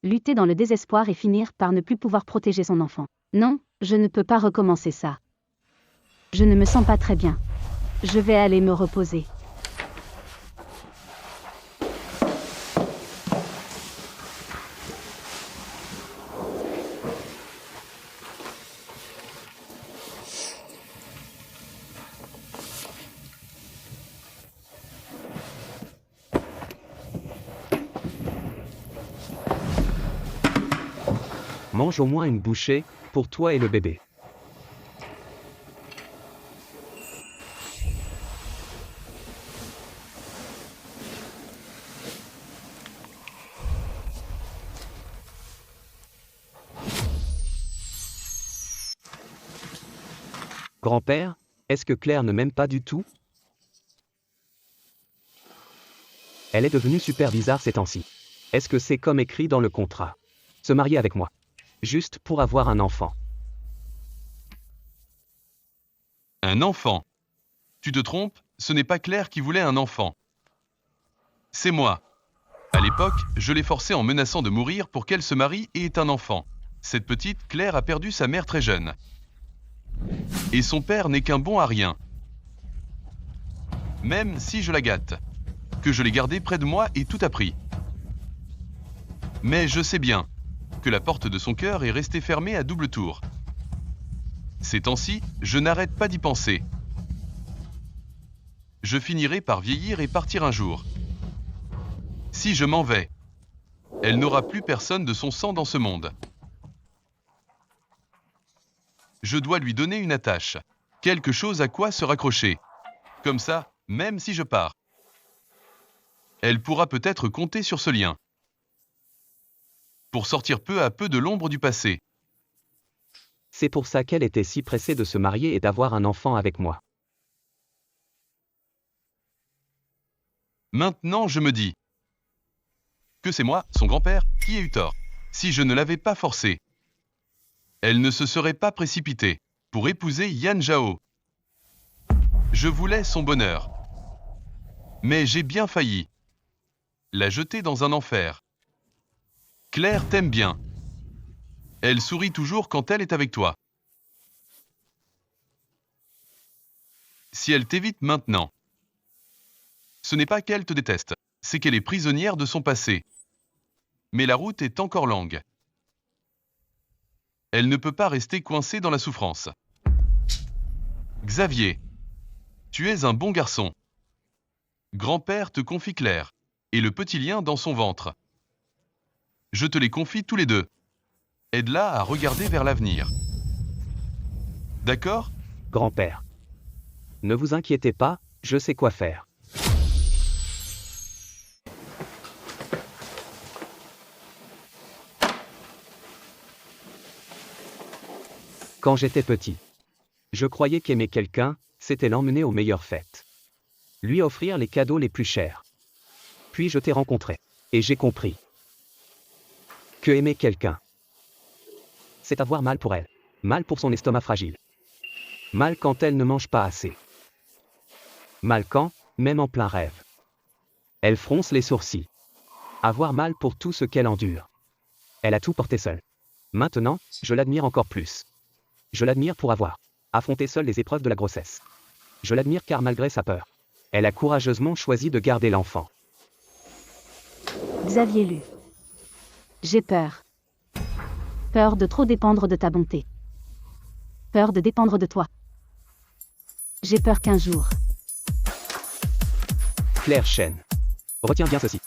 Lutter dans le désespoir et finir par ne plus pouvoir protéger son enfant. Non, je ne peux pas recommencer ça. Je ne me sens pas très bien. Je vais aller me reposer. Mange au moins une bouchée, pour toi et le bébé. Grand-père, est-ce que Claire ne m'aime pas du tout? Elle est devenue super bizarre ces temps-ci. Est-ce que c'est comme écrit dans le contrat? Se marier avec moi. Juste pour avoir un enfant. Un enfant? Tu te trompes, ce n'est pas Claire qui voulait un enfant. C'est moi. À l'époque, je l'ai forcée en menaçant de mourir pour qu'elle se marie et ait un enfant. Cette petite Claire a perdu sa mère très jeune. Et son père n'est qu'un bon à rien. Même si je la gâte. Que je l'ai gardée près de moi et tout appris. Mais je sais bien que la porte de son cœur est restée fermée à double tour. Ces temps-ci, je n'arrête pas d'y penser. Je finirai par vieillir et partir un jour. Si je m'en vais, elle n'aura plus personne de son sang dans ce monde. Je dois lui donner une attache, quelque chose à quoi se raccrocher. Comme ça, même si je pars, elle pourra peut-être compter sur ce lien. Pour sortir peu à peu de l'ombre du passé. C'est pour ça qu'elle était si pressée de se marier et d'avoir un enfant avec moi. Maintenant, je me dis que c'est moi, son grand-père, qui ai eu tort. Si je ne l'avais pas forcée, elle ne se serait pas précipitée pour épouser Yan Zhao. Je voulais son bonheur. Mais j'ai bien failli. La jeter dans un enfer. Claire t'aime bien. Elle sourit toujours quand elle est avec toi. Si elle t'évite maintenant, ce n'est pas qu'elle te déteste, c'est qu'elle est prisonnière de son passé. Mais la route est encore longue. Elle ne peut pas rester coincée dans la souffrance. Xavier, tu es un bon garçon. Grand-père te confie Claire et le petit lien dans son ventre. Je te les confie tous les deux. Aide-la à regarder vers l'avenir. D'accord? Grand-père. Ne vous inquiétez pas, je sais quoi faire. Quand j'étais petit, je croyais qu'aimer quelqu'un, c'était l'emmener aux meilleures fêtes. Lui offrir les cadeaux les plus chers. Puis je t'ai rencontré, et j'ai compris que aimer quelqu'un, c'est avoir mal pour elle, mal pour son estomac fragile, mal quand elle ne mange pas assez, mal quand, même en plein rêve, elle fronce les sourcils, avoir mal pour tout ce qu'elle endure. Elle a tout porté seule. Maintenant, je l'admire encore plus. Je l'admire pour avoir affronté seule les épreuves de la grossesse. Je l'admire car malgré sa peur, elle a courageusement choisi de garder l'enfant. Xavier Lu. J'ai peur. Peur de trop dépendre de ta bonté. Peur de dépendre de toi. J'ai peur qu'un jour. Claire Chen. Retiens bien ceci.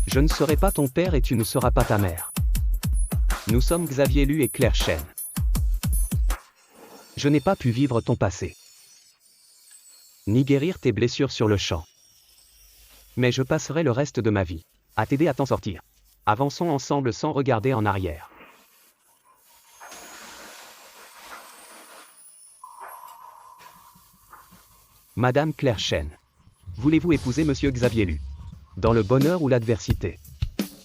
Je ne serai pas ton père et tu ne seras pas ta mère. Nous sommes Xavier Lu et Claire Chen. Je n'ai pas pu vivre ton passé, ni guérir tes blessures sur le champ. Mais je passerai le reste de ma vie à t'aider à t'en sortir. Avançons ensemble sans regarder en arrière. Madame Claire Chen, voulez-vous épouser Monsieur Xavier Lu? Dans le bonheur ou l'adversité?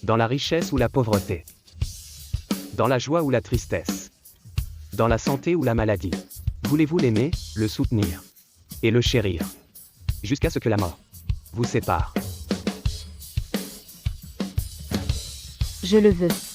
Dans la richesse ou la pauvreté? Dans la joie ou la tristesse? Dans la santé ou la maladie? Voulez-vous l'aimer, le soutenir et le chérir jusqu'à ce que la mort vous sépare? Je le veux.